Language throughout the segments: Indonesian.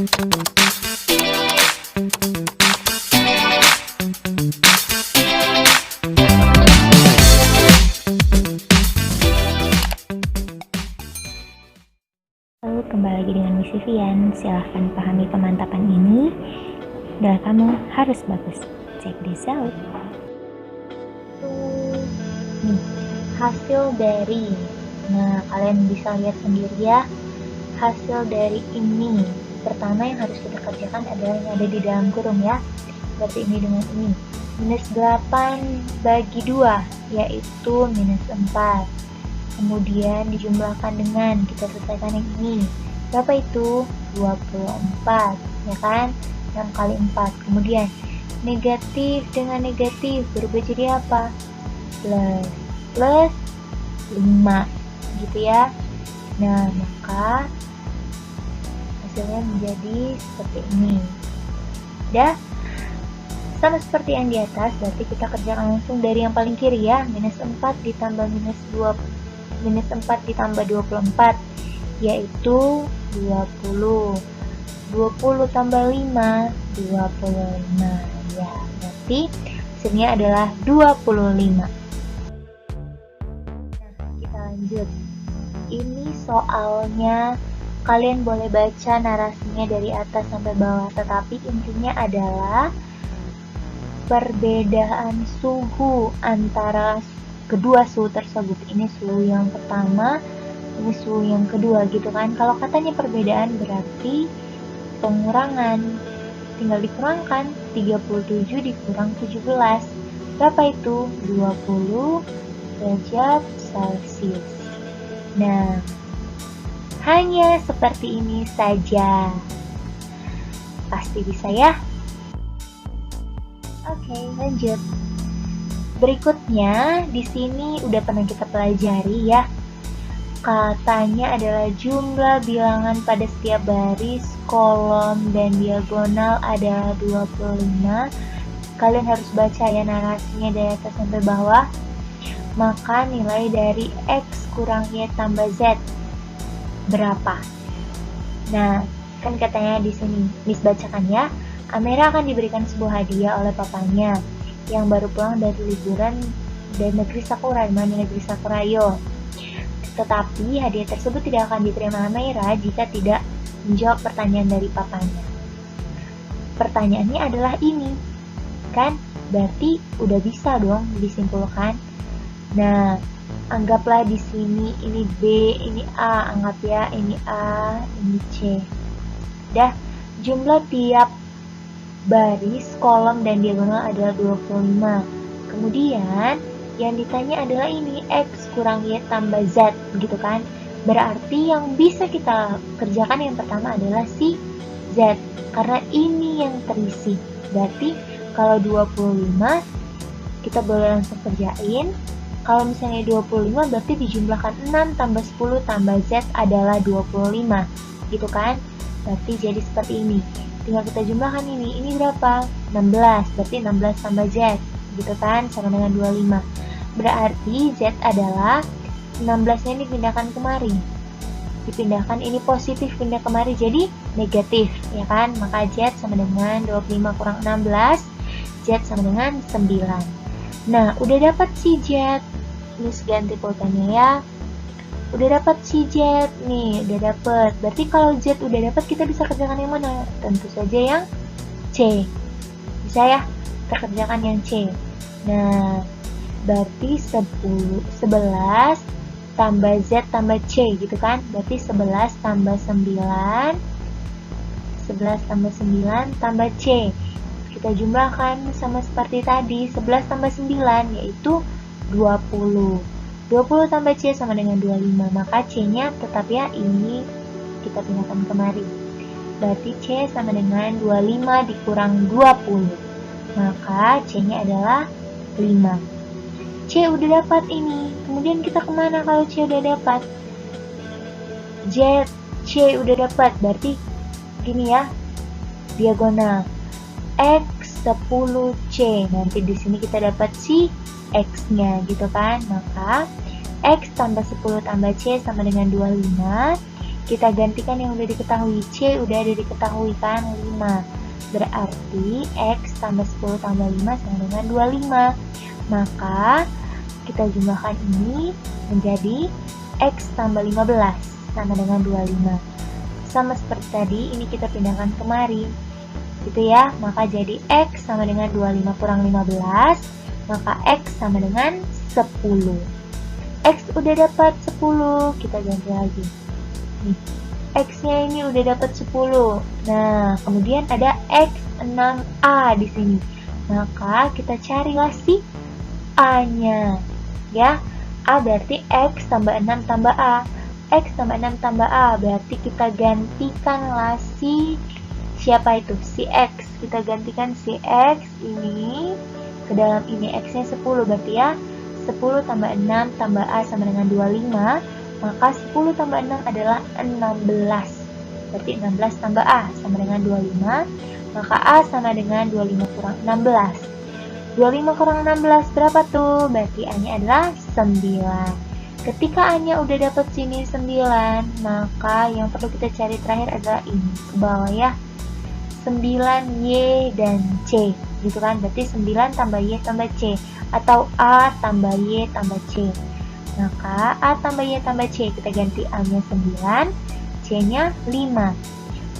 Halo, kembali lagi dengan Miss Vivian. Silahkan pahami pemantapan ini dan kamu harus bagus. Check this out. Nih, hasil dari, nah kalian bisa lihat sendiri ya, hasil dari ini. Pertama yang harus kita kerjakan adalah yang ada di dalam kurung ya. Berarti ini dengan ini. Minus 8 bagi 2, yaitu minus 4. Kemudian dijumlahkan dengan, kita selesaikan yang ini. Berapa itu? 24, ya kan? 6 kali 4. Kemudian, negatif dengan negatif berubah jadi apa? Plus 5, gitu ya. Nah, maka hasilnya menjadi seperti ini. Dah, sama seperti yang di atas, berarti kita kerjakan langsung dari yang paling kiri ya. Minus 4 ditambah minus 4 ditambah 24, yaitu 20. 20 tambah 5, 25 ya. Berarti hasilnya adalah 25. Nah, kita lanjut. Ini soalnya kalian boleh baca narasinya dari atas sampai bawah, tetapi intinya adalah perbedaan suhu antara kedua suhu tersebut. Ini suhu yang pertama, ini suhu yang kedua gitu kan. Kalau katanya perbedaan berarti pengurangan. Tinggal dikurangkan, 37 dikurang 17. Berapa itu? 20 derajat Celcius. Nah, hanya seperti ini saja. Pasti bisa ya? Oke, lanjut. Berikutnya, di sini udah pernah kita pelajari ya. Katanya adalah jumlah bilangan pada setiap baris, kolom, dan diagonal adalah 25. Kalian harus baca ya narasinya dari atas sampai bawah. Maka nilai dari X kurang Y tambah Z berapa? Nah, kan katanya di sini, Miss bacakan ya. Amira akan diberikan sebuah hadiah oleh papanya yang baru pulang dari liburan dari negeri Sakura, mana negeri Sakurayo. Tetapi hadiah tersebut tidak akan diterima Amira jika tidak menjawab pertanyaan dari papanya. Pertanyaannya adalah ini, kan? Berarti udah bisa dong disimpulkan. Nah, anggaplah di sini ini B, ini A, anggap ya ini A, ini C. Dah, jumlah tiap baris, kolom, dan diagonal adalah 25. Kemudian yang ditanya adalah ini X kurang Y tambah Z, gitu kan? Berarti yang bisa kita kerjakan yang pertama adalah si Z, karena ini yang terisi. Berarti kalau 25 kita boleh langsung kerjain. Kalau misalnya 25 berarti dijumlahkan 6 tambah 10 tambah Z adalah 25, gitu kan? Berarti jadi seperti ini. Tinggal kita jumlahkan ini berapa? 16, berarti 16 tambah Z, gitu kan? Sama dengan 25. Berarti Z adalah 16-nya ini dipindahkan kemari. Dipindahkan ini positif, pindah kemari jadi negatif, ya kan? Maka Z sama dengan 25 kurang 16, Z sama dengan 9. Nah, udah dapat si Z. Miss ganti pulpennya ya. Udah dapat si Z nih, udah dapat. Berarti kalau Z udah dapat, kita bisa kerjakan yang mana? Tentu saja yang C. Bisa ya? Kita kerjakan yang C. Nah, berarti 11 tambah Z tambah C, gitu kan? Berarti 11 tambah 9, 11 tambah 9 tambah C. Kita jumlahkan sama seperti tadi, 11 tambah 9 yaitu 20. 20 tambah C sama dengan 25, maka C-nya tetap ya ini kita pindahkan kemari. Berarti C sama dengan 25 dikurang 20, maka C-nya adalah 5. C udah dapat ini, kemudian kita kemana kalau C udah dapat? C udah dapat, berarti gini ya, diagonal X 10C. Nanti di sini kita dapat si X-nya, gitu kan? Maka X tambah 10 tambah C sama dengan 25, Kita gantikan yang udah diketahui. C udah ada diketahui kan, 5. Berarti X tambah 10 tambah 5 sama dengan 25. Maka kita jumlahkan ini menjadi X tambah 15 sama dengan 25. Sama seperti tadi, ini kita pindahkan kemari. Gitu ya, maka jadi X sama dengan 25 kurang 15, maka X sama dengan 10. X udah dapat 10, kita ganti lagi. Nih, X-nya ini udah dapat 10. Nah, kemudian ada X6A di sini. Maka kita carilah si A-nya. Ya, A berarti X tambah 6 tambah A. X tambah 6 tambah A berarti kita gantikanlah si siapa itu? Si X. Kita gantikan si X ini ke dalam ini. X-nya 10 berarti ya. 10 tambah 6 tambah A sama dengan 25. Maka 10 tambah 6 adalah 16. Berarti 16 tambah A sama dengan 25. Maka A sama dengan 25 kurang 16. 25 kurang 16 berapa tuh? Berarti A-nya adalah 9. Ketika A-nya udah dapat sini 9, maka yang perlu kita cari terakhir adalah ini. Ke bawah ya. 9, Y, dan C. Gitu kan? Berarti 9 tambah Y tambah C. Atau A tambah Y tambah C. Maka A tambah Y tambah C. Kita ganti A-nya 9, C-nya 5.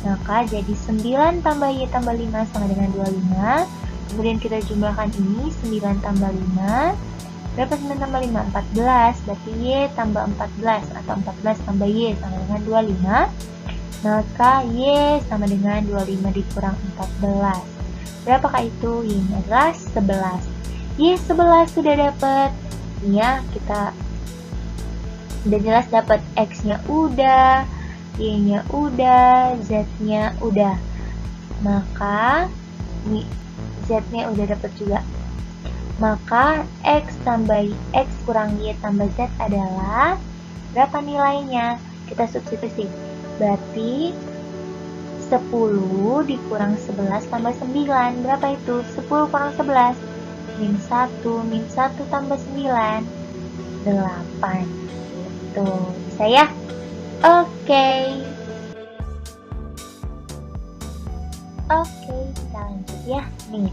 Maka jadi 9 tambah Y tambah 5 sama dengan 25. Kemudian kita jumlahkan ini, 9 tambah 5. Berapa 9 tambah 5? 14. Berarti Y tambah 14. Atau 14 tambah Y sama dengan 25. Maka Y sama dengan 25 dikurang 14. Berapakah itu? Ini adalah 11. Y 11 sudah dapat. Ya, kita udah jelas dapat. X-nya udah, Y-nya udah, Z-nya udah. Maka ini Z-nya udah dapat juga. Maka X tambah X kurang Y tambah Z adalah berapa nilainya? Kita substitusi. Berarti 10 dikurang 11 tambah 9. Berapa itu? 10 kurang 11. Min 1. Min 1 tambah 9. 8. Tuh, bisa ya? Oke, kita lanjut ya. Nih.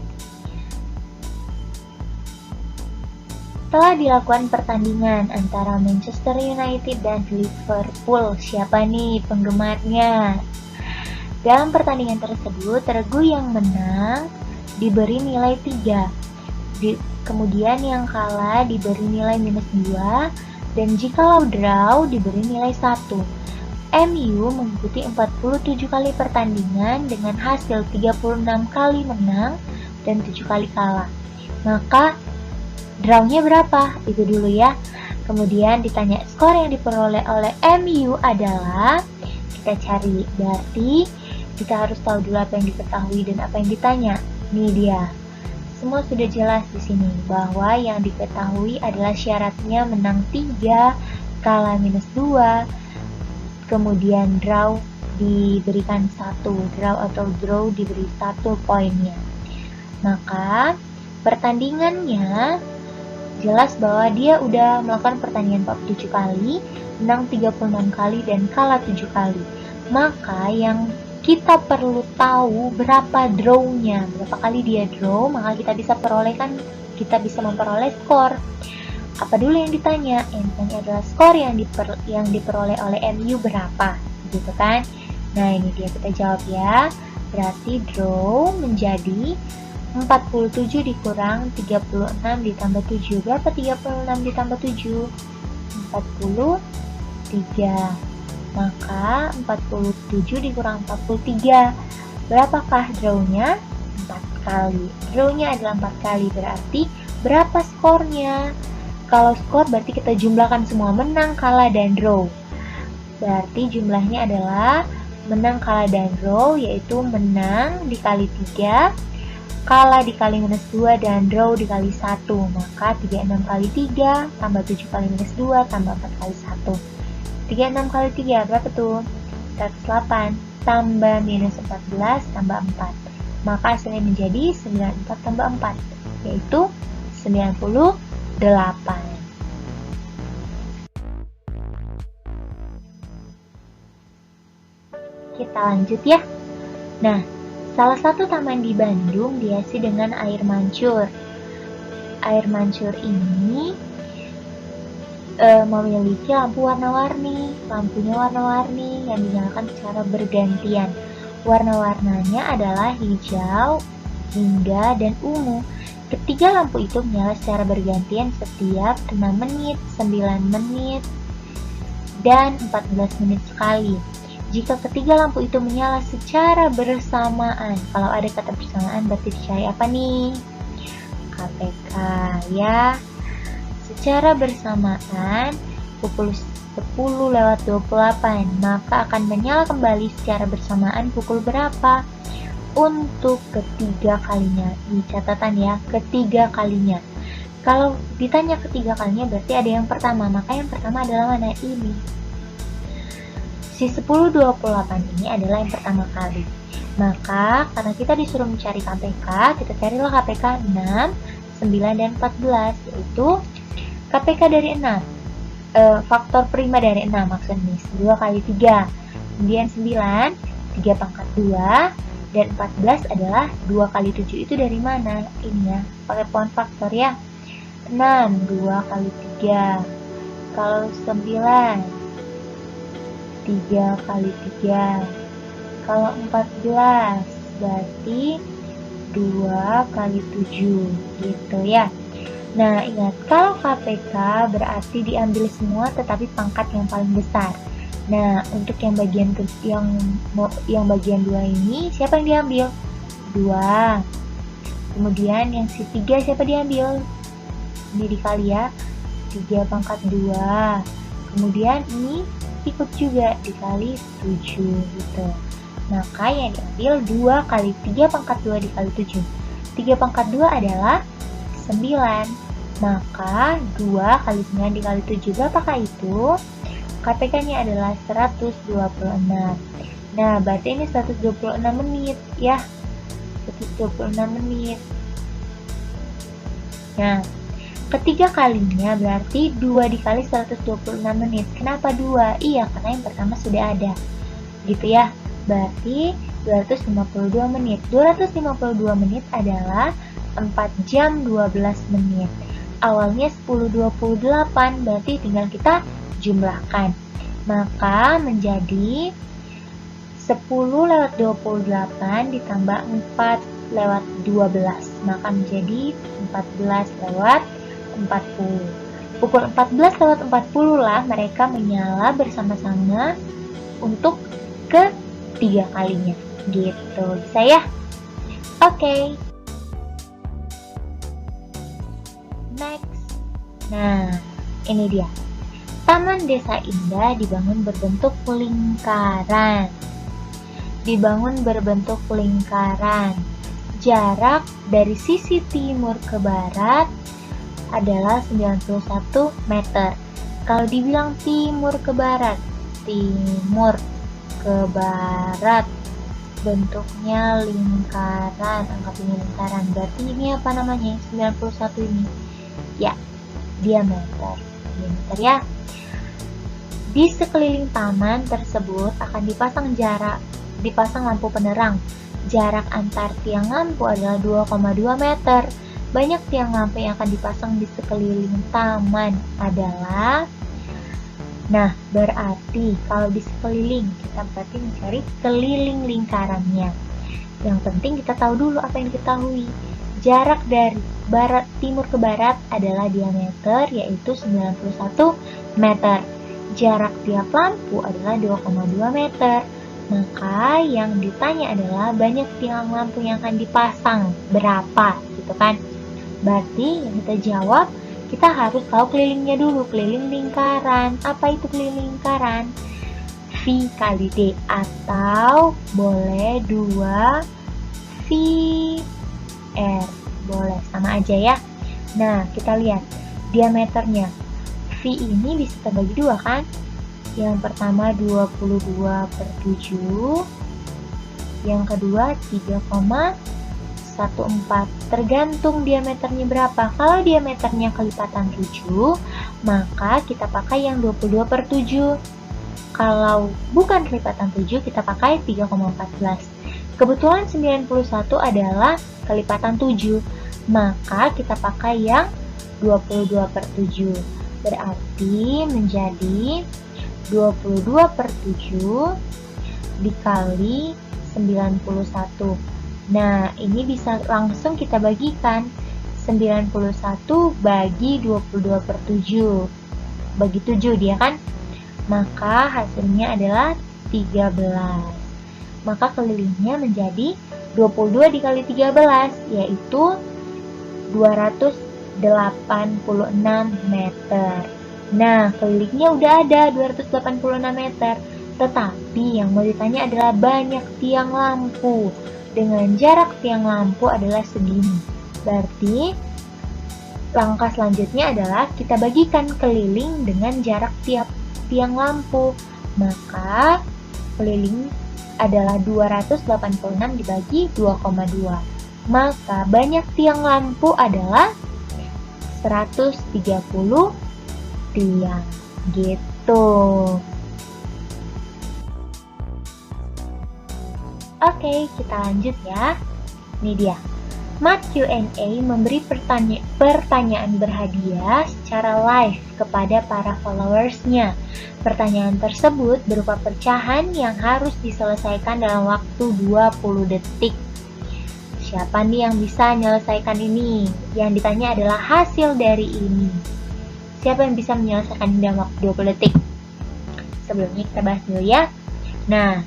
Setelah dilakukan pertandingan antara Manchester United dan Liverpool, siapa nih penggemarnya? Dalam pertandingan tersebut, regu yang menang diberi nilai 3. Kemudian yang kalah diberi nilai -2. Dan jikalau draw diberi nilai 1. MU mengikuti 47 kali pertandingan dengan hasil 36 kali menang dan 7 kali kalah. Maka drawnya berapa? Itu dulu ya. Kemudian ditanya skor yang diperoleh oleh MU adalah, kita cari. Berarti kita harus tahu dulu apa yang diketahui dan apa yang ditanya. Nih dia. Semua sudah jelas di sini bahwa yang diketahui adalah syaratnya menang 3, kalah -2, kemudian draw diberikan 1, draw atau draw diberi 1 poinnya. Maka pertandingannya jelas bahwa dia udah melakukan pertandingan 47 kali, menang 36 kali dan kalah 7 kali. Maka yang kita perlu tahu berapa draw-nya, berapa kali dia draw, maka kita bisa memperoleh skor. Apa dulu yang ditanya? Yang ditanya adalah skor yang diperoleh oleh MU berapa, gitu kan? Nah, ini dia, kita jawab ya. Berarti draw menjadi 47 dikurang 36 ditambah 7. Berapa 36 ditambah 7? 43. Maka 47 dikurang 43. Berapakah draw-nya? 4 kali. Draw-nya adalah 4 kali. Berarti berapa skornya? Kalau skor berarti kita jumlahkan semua menang, kalah, dan draw. Berarti jumlahnya adalah menang, kalah, dan draw, yaitu menang dikali 3, kalah dikali -2, dan draw dikali 1. Maka 36 kali 3 tambah 7 kali -2 tambah 4 kali 1. 36 kali 3 berapa tuh? 108 tambah -14 tambah 4. Maka hasilnya menjadi 94 tambah 4, yaitu 98. Kita lanjut ya. Nah, salah satu taman di Bandung dihiasi dengan air mancur. Air mancur ini memiliki lampu warna-warni. Lampunya warna-warni yang dinyalakan secara bergantian. Warna-warnanya adalah hijau, jingga, dan ungu. Ketiga lampu itu menyala secara bergantian setiap 6 menit, 9 menit, dan 14 menit sekali. Jika ketiga lampu itu menyala secara bersamaan, kalau ada kata bersamaan berarti dicari apa nih? KPK ya. Secara bersamaan pukul 10:28, maka akan menyala kembali secara bersamaan pukul berapa? Untuk ketiga kalinya. Di catatan ya, ketiga kalinya. Kalau ditanya ketiga kalinya berarti ada yang pertama, maka yang pertama adalah mana? Ini. Si 10:28 ini adalah yang pertama kali. Maka karena kita disuruh mencari KPK, kita carilah KPK 6, 9, dan 14, yaitu KPK dari 6. Faktor prima dari 6 maksudnya 2 kali 3. Kemudian 9, 3 pangkat 2, dan 14 adalah 2 kali 7. Itu dari mana? Ini ya, pakai pohon faktor ya. 6, 2 kali 3. Kalau 9, 3 kali 3. Kalau 14 berarti 2 kali 7 gitu ya. Nah, ingat, kalau KPK berarti diambil semua tetapi pangkat yang paling besar. Nah, untuk yang bagian 2 ini siapa yang diambil? 2. Kemudian yang si 3 siapa diambil? Ini dikali ya. 3 pangkat 2. Kemudian ini ikut juga dikali 7 gitu. Maka yang diambil 2 kali 3 pangkat 2 dikali 7. 3 pangkat 2 adalah 9. Maka 2 kali 9 dikali 7 berapakah itu? KPK-nya adalah 126. Nah, berarti ini 126 menit ya. 126 menit. Nah, ketiga kalinya berarti 2 dikali 126 menit. Kenapa 2? Iya, karena yang pertama sudah ada. Gitu ya. Berarti 252 menit. 252 menit adalah 4 jam 12 menit. Awalnya 10:28, berarti tinggal kita jumlahkan. Maka menjadi 10/28 ditambah 4/12. Maka menjadi 14/40. Pukul 14/40 lah mereka menyala bersama-sama untuk ketiga kalinya. Gitu. Bisa ya? Oke. Next. Nah, ini dia. Taman Desa Indah dibangun berbentuk lingkaran. Dibangun berbentuk lingkaran. Jarak dari sisi timur ke barat adalah 91 meter. Kalau dibilang timur ke barat, bentuknya lingkaran, anggap ini lingkaran. Berarti ini apa namanya? 91 ini. Ya, diameter ya. Di sekeliling taman tersebut akan dipasang lampu penerang. Jarak antar tiang lampu adalah 2,2 meter. Banyak tiang lampu yang akan dipasang di sekeliling taman adalah, nah, berarti kalau di sekeliling kita berarti mencari keliling lingkarannya. Yang penting kita tahu dulu apa yang diketahui. Jarak dari timur ke barat adalah diameter, yaitu 91 meter. Jarak tiap lampu adalah 2,2 meter. Maka yang ditanya adalah banyak tiang lampu yang akan dipasang berapa, gitu kan? Berarti yang kita jawab, kita harus tahu kelilingnya dulu, keliling lingkaran. Apa itu keliling lingkaran? V kali D, atau boleh 2 V R, boleh, sama aja ya. Nah, kita lihat diameternya. V ini bisa terbagi 2 kan? Yang pertama 22/7, yang kedua 3,14. Tergantung diameternya berapa. Kalau diameternya kelipatan 7, maka kita pakai yang 22/7. Kalau bukan kelipatan 7, kita pakai 3,14. Kebetulan 91 adalah kelipatan 7, maka kita pakai yang 22/7. Berarti menjadi 22/7 dikali 91. Nah, ini bisa langsung kita bagikan. 91 bagi 22/7. Bagi 7 dia kan? Maka hasilnya adalah 13. Maka kelilingnya menjadi 22 dikali 13, yaitu 286 meter. Nah, kelilingnya udah ada 286 meter. Tetapi yang mau ditanya adalah banyak tiang lampu. Dengan jarak tiang lampu adalah segini. Berarti langkah selanjutnya adalah kita bagikan keliling dengan jarak tiang lampu. Maka keliling adalah 286 dibagi 2,2. Maka banyak tiang lampu adalah 130 tiang. Gitu. Oke, kita lanjut ya. Ini dia. Mat Q&A memberi pertanyaan berhadiah secara live kepada para followersnya. Pertanyaan tersebut berupa pecahan yang harus diselesaikan dalam waktu 20 detik. Siapa nih yang bisa menyelesaikan ini? Yang ditanya adalah hasil dari ini. Siapa yang bisa menyelesaikan dalam waktu 20 detik? Sebelumnya kita bahas dulu ya. Nah,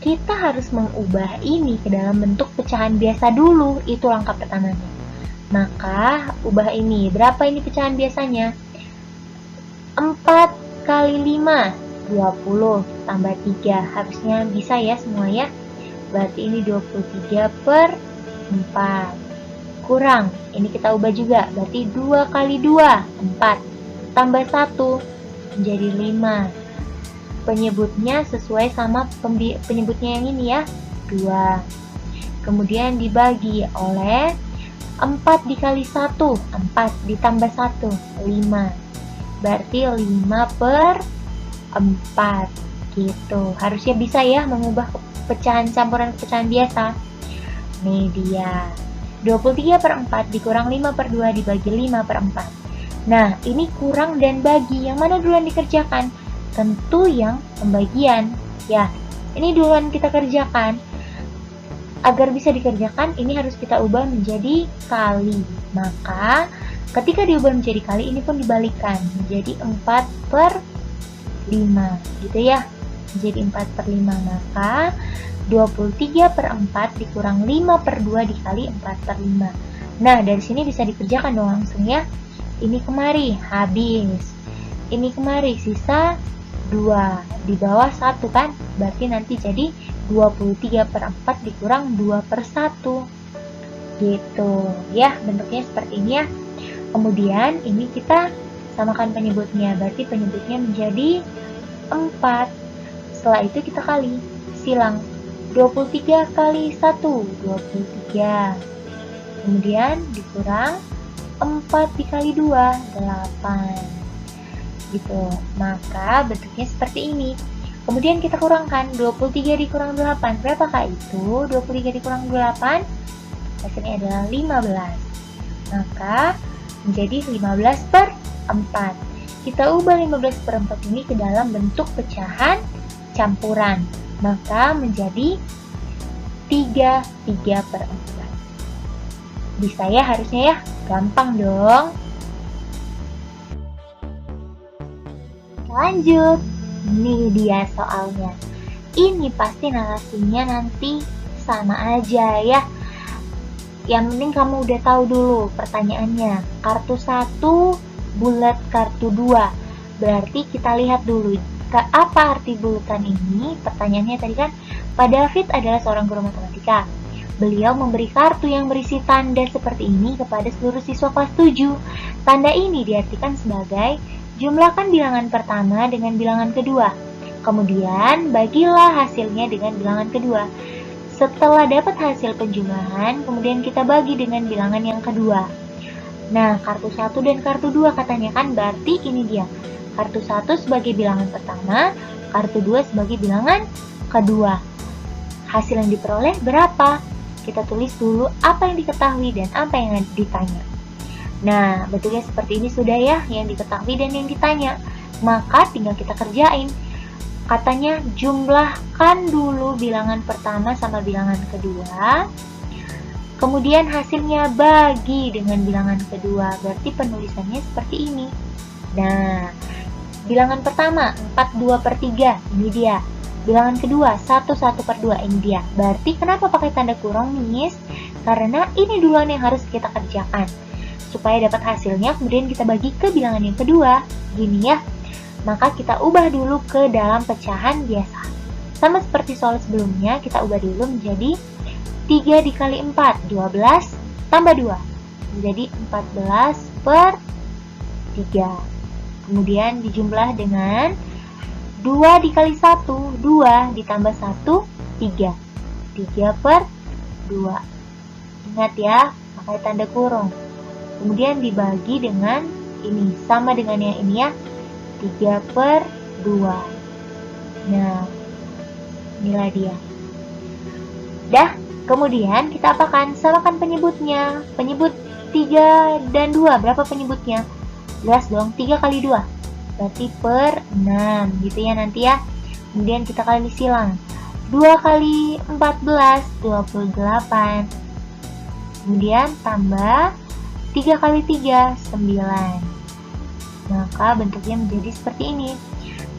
kita harus mengubah ini ke dalam bentuk pecahan biasa dulu. Itu langkah pertamanya. Maka, ubah ini. Berapa ini pecahan biasanya? 4 kali 5, 20. Tambah 3. Harusnya bisa ya semua ya. Berarti ini 23/4. Kurang. Ini kita ubah juga. Berarti 2 kali 2, 4. Tambah 1. Menjadi 5. Penyebutnya sesuai sama penyebutnya yang ini ya, 2. Kemudian dibagi oleh 4 dikali 1, 4 ditambah 1, 5. Berarti 5/4. Gitu. Harusnya bisa ya mengubah pecahan campuran pecahan biasa. Nih dia. 23/4 dikurang 5/2 dibagi 5/4. Nah, ini kurang dan bagi. Yang mana duluan dikerjakan? Tentu yang pembagian. Ya, ini duluan kita kerjakan. Agar bisa dikerjakan, ini harus kita ubah menjadi kali. Maka, ketika diubah menjadi kali, ini pun dibalikan. Menjadi 4/5. Gitu ya. Menjadi 4/5. Maka, 23/4 dikurang 5/2 dikali 4/5. Nah, dari sini bisa dikerjakan dong langsung ya. Ini kemari, habis. Ini kemari, sisa 2. Di bawah 1 kan? Berarti nanti jadi 23/4 dikurang 2/1. Gitu. Ya, bentuknya seperti ini ya. Kemudian ini kita samakan penyebutnya. Berarti penyebutnya menjadi 4. Setelah itu kita kali. Silang. 23 kali 1. 23. Kemudian dikurang 4 dikali 2. 8. Gitu. Maka bentuknya seperti ini. Kemudian kita kurangkan 23 dikurang 8. Berapakah itu? 23 dikurang 8 hasilnya adalah 15. Maka menjadi 15/4. Kita ubah 15/4 ini ke dalam bentuk pecahan campuran. Maka menjadi 3/4. Bisa ya harusnya ya? Gampang dong. Lanjut, ini dia soalnya. Ini pasti narasinya nanti sama aja ya. Yang penting kamu udah tahu dulu pertanyaannya. Kartu 1, bulat kartu 2. Berarti kita lihat dulu, apa arti bulatan ini? Pertanyaannya tadi kan, Pak David adalah seorang guru matematika. Beliau memberi kartu yang berisi tanda seperti ini kepada seluruh siswa kelas 7. Tanda ini diartikan sebagai jumlahkan bilangan pertama dengan bilangan kedua. Kemudian bagilah hasilnya dengan bilangan kedua. Setelah dapat hasil penjumlahan, kemudian kita bagi dengan bilangan yang kedua. Nah, kartu 1 dan kartu 2 katanya kan, berarti ini dia. Kartu 1 sebagai bilangan pertama, kartu 2 sebagai bilangan kedua. Hasil yang diperoleh berapa? Kita tulis dulu apa yang diketahui dan apa yang ditanya. Nah, betulnya seperti ini sudah ya, yang diketahui dan yang ditanya. Maka tinggal kita kerjain. Katanya jumlahkan dulu bilangan pertama sama bilangan kedua. Kemudian hasilnya bagi dengan bilangan kedua. Berarti penulisannya seperti ini. Nah, bilangan pertama 42/3, ini dia. Bilangan kedua 11/2, ini dia. Berarti kenapa pakai tanda kurung, Miss? Karena ini duluan yang harus kita kerjakan. Supaya dapat hasilnya, kemudian kita bagi ke bilangan yang kedua. Gini ya. Maka kita ubah dulu ke dalam pecahan biasa. Sama seperti soal sebelumnya, kita ubah dulu menjadi 3 dikali 4, 12 tambah 2. Menjadi 14/3. Kemudian dijumlah dengan 2 dikali 1, 2 ditambah 1, 3. 3/2. Ingat ya, pakai tanda kurung. Kemudian dibagi dengan ini, sama dengan yang ini ya, 3/2. Nah, inilah dia. Dah, kemudian kita apakan? Samakan penyebutnya. Penyebut 3 dan 2, berapa penyebutnya? Jelas dong, 3 kali 2. Berarti per 6, gitu ya nanti ya. Kemudian kita kali silang. 2 kali 14, 28. Kemudian tambah 3 kali 3, 9. Maka bentuknya menjadi seperti ini.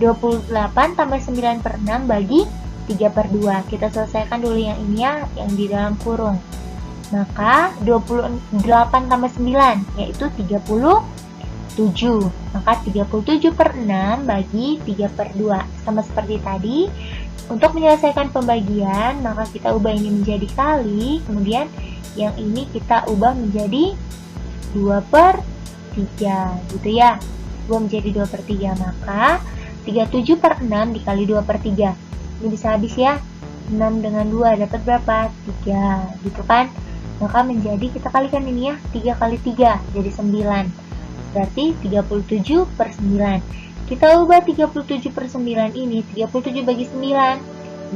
28 tambah 9/6 bagi 3/2. Kita selesaikan dulu yang ini ya, yang di dalam kurung. Maka 28 tambah 9, yaitu 37. Maka 37/6 bagi 3/2. Sama seperti tadi, untuk menyelesaikan pembagian, maka kita ubah ini menjadi kali. Kemudian yang ini kita ubah menjadi 2/3, gitu ya. 2 menjadi 2/3, maka 37/6 dikali 2/3. Ini bisa habis ya. 6 dengan 2 dapat berapa? 3, gitu kan. Maka menjadi, kita kalikan ini ya, 3 kali 3 jadi 9. Berarti 37/9. Kita ubah 37/9 ini, 37 bagi 9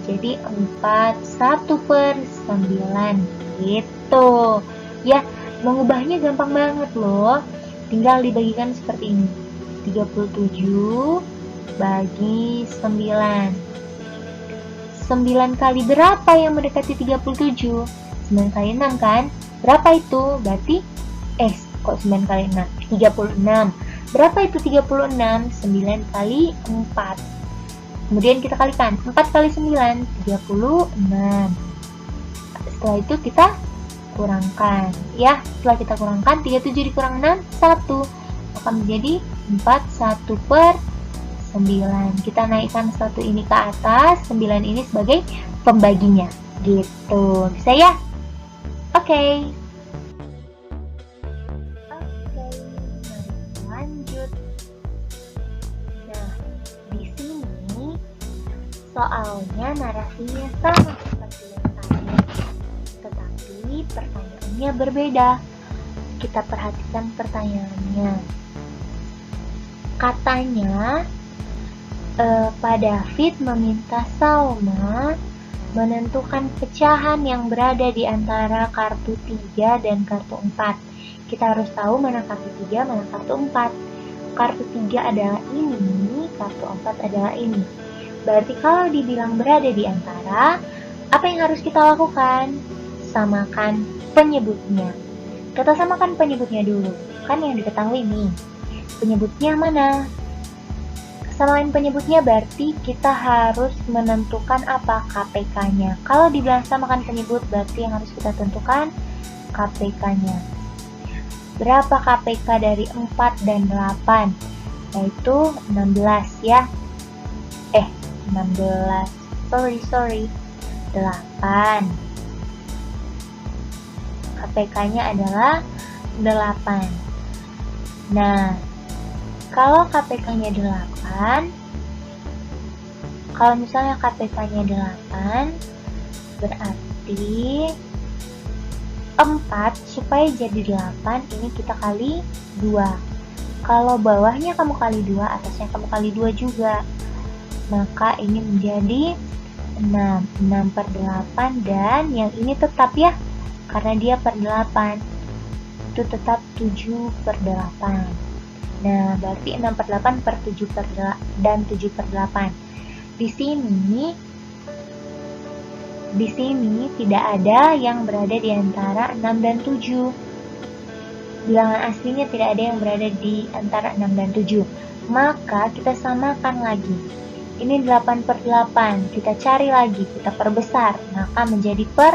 menjadi 41/9, gitu. Ya, mengubahnya gampang banget loh. Tinggal dibagikan seperti ini. 37 bagi 9. 9 kali berapa yang mendekati 37? 9 kali 6 kan? Berapa itu? Berarti, kok 9 kali 6? 36. Berapa itu 36? 9 kali 4. Kemudian kita kalikan. 4 kali 9, 36. Setelah itu kita kurangkan. Ya, setelah kita kurangkan, 37 dikurang 6, 1. Maka menjadi 41/9. Kita naikkan 1 ini ke atas, 9 ini sebagai pembaginya. Gitu. Bisa ya? Oke. Mari lanjut. Nah, di sini soalnya narasinya sama seperti yang tadi, tetapi pertanyaannya berbeda. Kita perhatikan pertanyaannya. Katanya, Pak David meminta Salma menentukan pecahan yang berada di antara kartu 3 dan kartu 4. Kita harus tahu mana kartu 3, mana kartu 4. Kartu 3 adalah ini, kartu 4 adalah ini. Berarti kalau dibilang berada di antara, apa yang harus kita lakukan? Samakan penyebutnya. Kita samakan penyebutnya dulu. Kan yang diketahui nih. Penyebutnya mana? Samain penyebutnya berarti kita harus menentukan apa? KPK-nya. Kalau dibilang samakan penyebut berarti yang harus kita tentukan KPK-nya. Berapa KPK dari 4 dan 8? Yaitu 16 ya. 16. Sorry. 8. KPK-nya adalah 8. Nah, kalau KPK-nya 8, kalau misalnya KPK-nya 8, berarti 4 supaya jadi 8, ini kita kali 2. Kalau bawahnya kamu kali 2, atasnya kamu kali 2 juga. maka ini menjadi 6 per 8, dan yang ini tetap ya, karena dia per 8, itu tetap 7 per 8. Nah, berarti 6 per 8 per 7 per 8 dan 7 per 8. Di sini tidak ada yang berada di antara 6 dan 7. Bilangan aslinya tidak ada yang berada di antara 6 dan 7. Maka kita samakan lagi. Ini 8 per 8. Kita cari lagi, kita perbesar. Maka menjadi per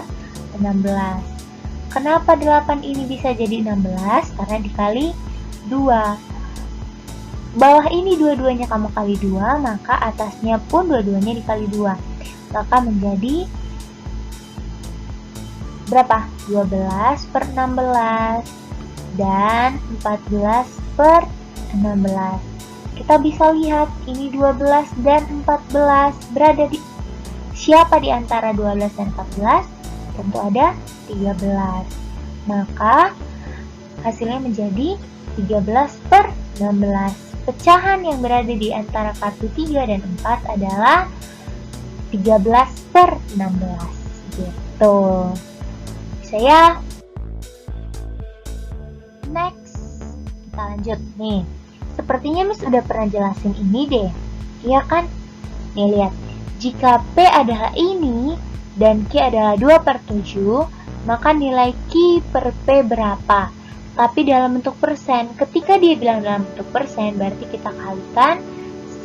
16. Kenapa 8 ini bisa jadi 16? Karena dikali 2. Bawah ini dua-duanya kamu kali 2, maka atasnya pun dua-duanya dikali 2. Maka menjadi berapa? 12 per 16 dan 14 per 16. Kita bisa lihat ini 12 dan 14 berada di siapa di antara 12 dan 14? Tentu ada 13. Maka hasilnya menjadi 13 per 16. Pecahan yang berada di antara kartu 3 dan 4 adalah 13 per 16. Gitu. Bisa ya? Next, kita lanjut nih. Sepertinya Miss udah pernah jelasin ini deh. Iya kan? Nih lihat. Jika P adalah ini dan Q adalah 2 per 7, maka nilai Q per P berapa? Tapi dalam bentuk persen. Ketika dia bilang dalam bentuk persen, berarti kita kalikan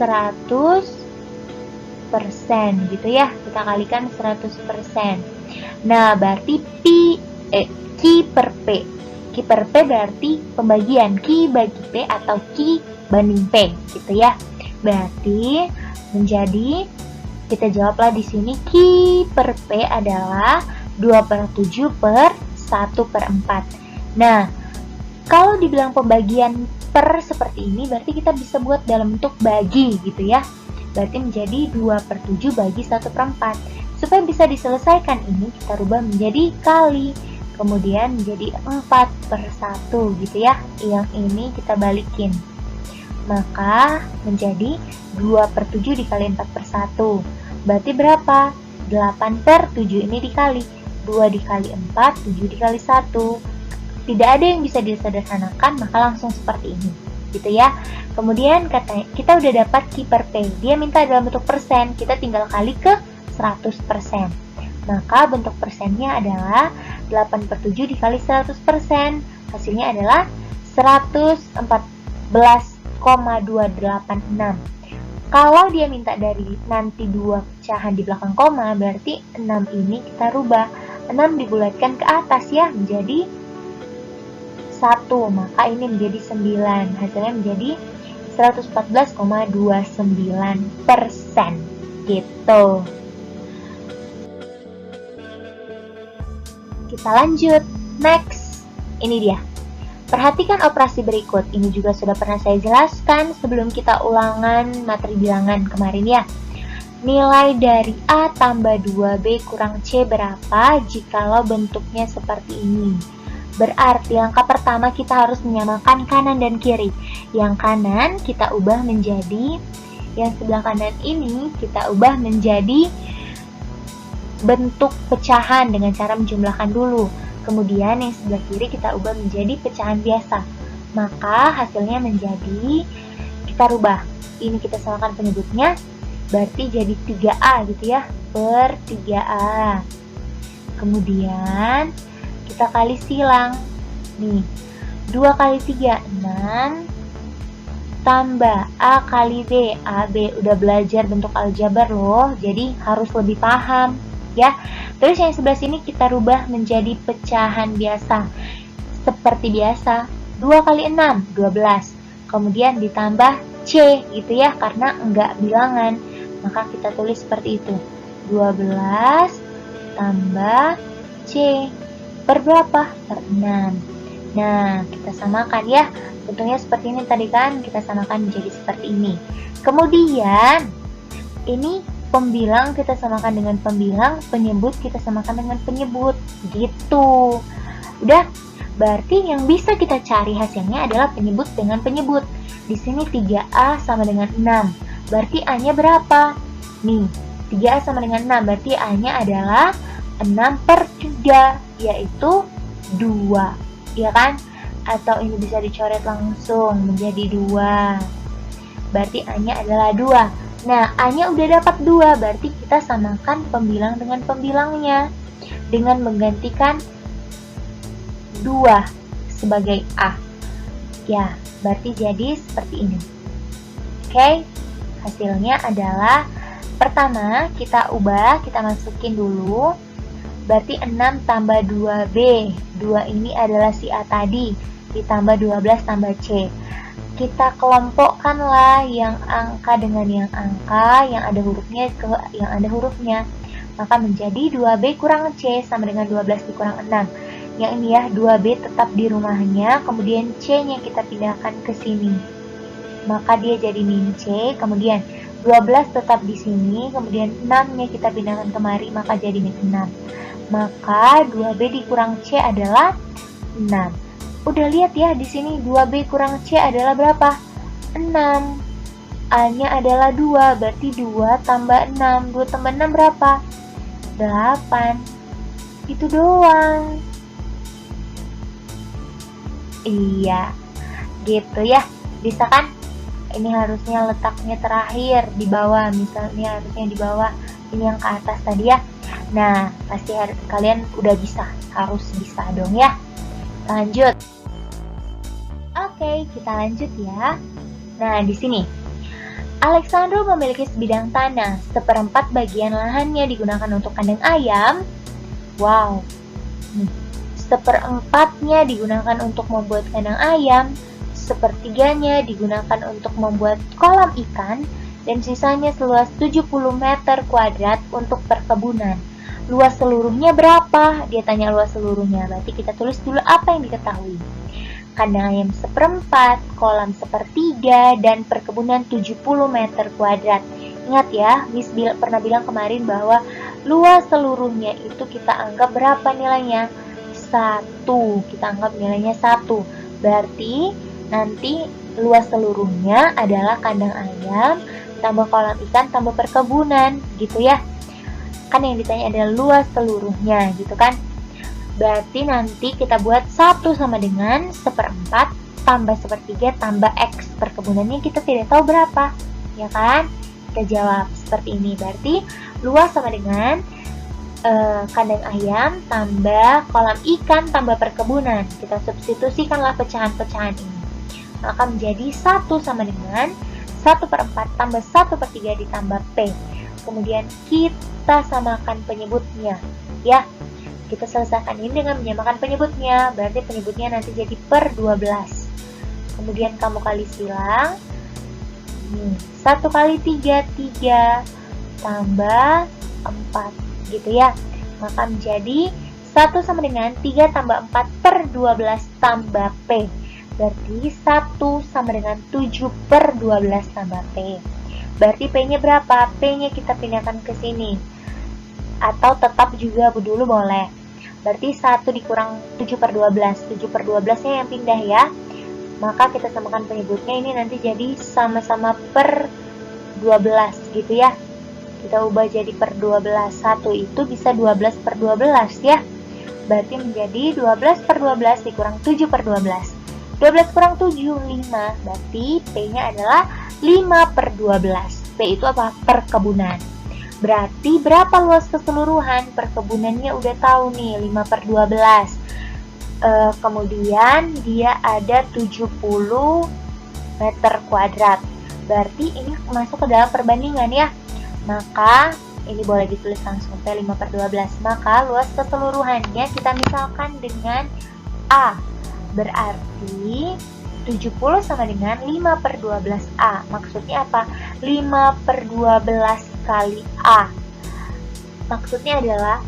100%, gitu ya. Kita kalikan 100%. Nah, berarti Q per P. Q per P berarti pembagian Q bagi P atau Q banding P, gitu ya. Berarti menjadi, kita jawablah di sini Q per P adalah 2 per 7 per 1 per 4. Nah, kalau dibilang pembagian per seperti ini, berarti kita bisa buat dalam bentuk bagi, gitu ya. Berarti menjadi 2 per 7 bagi 1 per 4. Supaya bisa diselesaikan ini, kita rubah menjadi kali. Kemudian menjadi 4 per 1, gitu ya. Yang ini kita balikin. Maka menjadi 2 per 7 dikali 4 per 1. Berarti berapa? 8 per 7 ini dikali. 2 dikali 4, 7 dikali 1. Tidak ada yang bisa disederhanakan, maka langsung seperti ini. Gitu ya. Kemudian kita udah dapat Q per P. Dia minta dalam bentuk persen. Kita tinggal kali ke 100%. Maka bentuk persennya adalah 8 per 7 dikali 100%. Hasilnya adalah 114,286. Kalau dia minta dari nanti 2 pecahan di belakang koma, berarti 6 ini kita rubah. 6 dibulatkan ke atas ya, menjadi 1. Maka ini menjadi 9. Hasilnya menjadi 114,29%. Gitu. Kita lanjut. Next. Ini dia. Perhatikan operasi berikut. Ini juga sudah pernah saya jelaskan sebelum kita ulangan materi bilangan kemarin ya. Nilai dari A tambah 2B kurang C berapa jikalau bentuknya seperti ini? Berarti langkah pertama kita harus menyamakan kanan dan kiri. Yang kanan kita ubah menjadi, yang sebelah kanan ini kita ubah menjadi bentuk pecahan dengan cara menjumlahkan dulu. Kemudian yang sebelah kiri kita ubah menjadi pecahan biasa. Maka hasilnya menjadi, kita rubah. Ini kita samakan penyebutnya, berarti jadi 3A gitu ya, per 3A. Kemudian kita kali silang. Nih, 2 kali 3, 6. Tambah A kali B. AB udah belajar bentuk aljabar loh, jadi harus lebih paham. Ya, terus yang sebelah sini kita rubah menjadi pecahan biasa. Seperti biasa, 2 kali 6, 12. Kemudian ditambah C gitu ya, karena enggak bilangan. Maka kita tulis seperti itu. 12 tambah C. Per berapa? Per 6. Nah, kita samakan ya. Bentuknya seperti ini tadi kan, kita samakan menjadi seperti ini. Kemudian, ini pembilang kita samakan dengan pembilang, penyebut kita samakan dengan penyebut, gitu. Udah, berarti yang bisa kita cari hasilnya adalah penyebut dengan penyebut. Di sini 3A sama dengan 6. Berarti A-nya berapa? Nih, 3A sama dengan 6. Berarti A-nya adalah 6/3, yaitu 2. Ya kan? Atau ini bisa dicoret langsung menjadi 2. Berarti A-nya adalah 2. Nah, A-nya udah dapat 2. Berarti kita samakan pembilang dengan pembilangnya dengan menggantikan 2 sebagai A. Ya, berarti jadi seperti ini. Oke, hasilnya adalah pertama kita ubah, kita masukin dulu. Berarti 6 tambah 2B. 2 ini adalah si A tadi, ditambah 12 tambah C. Kita kelompokkanlah yang angka dengan yang angka, yang ada hurufnya ke yang ada hurufnya. Maka menjadi 2B kurang C sama dengan 12 dikurang 6. Yang ini ya, 2B tetap di rumahnya, kemudian C-nya kita pindahkan ke sini. Maka dia jadi min C, kemudian 12 tetap di sini, kemudian 6-nya kita pindahkan kemari, maka jadi min 6. Maka 2B dikurang C adalah 6. Udah lihat ya, di sini 2B kurang C adalah berapa? 6. A-nya adalah 2, berarti 2 tambah 6. 2 tambah 6 berapa? 8. Itu doang. Iya, gitu ya. Bisa kan? Ini harusnya letaknya terakhir di bawah, misalnya harusnya di bawah, ini yang ke atas tadi ya. Nah, pasti kalian udah bisa, harus bisa dong ya. Lanjut. Oke, kita lanjut ya. Nah, di sini Alexandro memiliki sebidang tanah, 1/4 bagian lahannya digunakan untuk kandang ayam. Wow. 1/4-nya digunakan untuk membuat kandang ayam, 1/3-nya digunakan untuk membuat kolam ikan, dan sisanya seluas 70 meter kuadrat untuk perkebunan. Luas seluruhnya berapa? Dia tanya luas seluruhnya, berarti kita tulis dulu apa yang diketahui. Kandang ayam 1/4, kolam 1/3, dan perkebunan 70 meter kuadrat. Ingat ya, Miss pernah bilang kemarin bahwa luas seluruhnya itu kita anggap berapa nilainya? 1. Kita anggap nilainya 1. Berarti nanti luas seluruhnya adalah kandang ayam tambah kolam ikan tambah perkebunan, gitu ya. Kan yang ditanya adalah luas seluruhnya, gitu kan. Berarti nanti kita buat 1 sama dengan 1/4 tambah 1/3 tambah X. Perkebunannya kita tidak tahu berapa, ya kan? Kita jawab seperti ini. Berarti luas sama dengan kandang ayam tambah kolam ikan tambah perkebunan. Kita substitusikanlah pecahan-pecahan ini. Maka menjadi 1 sama dengan 1/4 tambah 1/3 ditambah P. Kemudian kita samakan penyebutnya, ya. Kita selesaikan ini dengan menyamakan penyebutnya. Berarti penyebutnya nanti jadi per 12. Kemudian kamu kali silang. 1 kali 3, 3 tambah 4, gitu ya. Maka menjadi 1 sama dengan 3 tambah 4 per 12 tambah P. Berarti 1 sama dengan 7 per 12 tambah P. Berarti P-nya berapa? P-nya kita pindahkan ke sini. Atau tetap juga dulu boleh. Berarti 1 dikurang 7 per 12. 7 per 12-nya yang pindah ya. Maka kita samakan penyebutnya, ini nanti jadi sama-sama per 12 gitu ya. Kita ubah jadi per 12. 1 itu bisa 12 per 12 ya. Berarti menjadi 12 per 12 dikurang 7 per 12. 12 kurang 7, 5. Berarti P-nya adalah 5 per 12. P itu apa? Perkebunan. Berarti berapa luas keseluruhan? Perkebunannya udah tahu nih, 5 per 12. Kemudian dia ada 70 meter kuadrat. Berarti ini masuk ke dalam perbandingan ya. Maka ini boleh ditulis langsung P 5 per 12. Maka luas keseluruhannya kita misalkan dengan A. Berarti 70 sama dengan 5 per 12A. Maksudnya apa? 5 per 12 kali A. Maksudnya adalah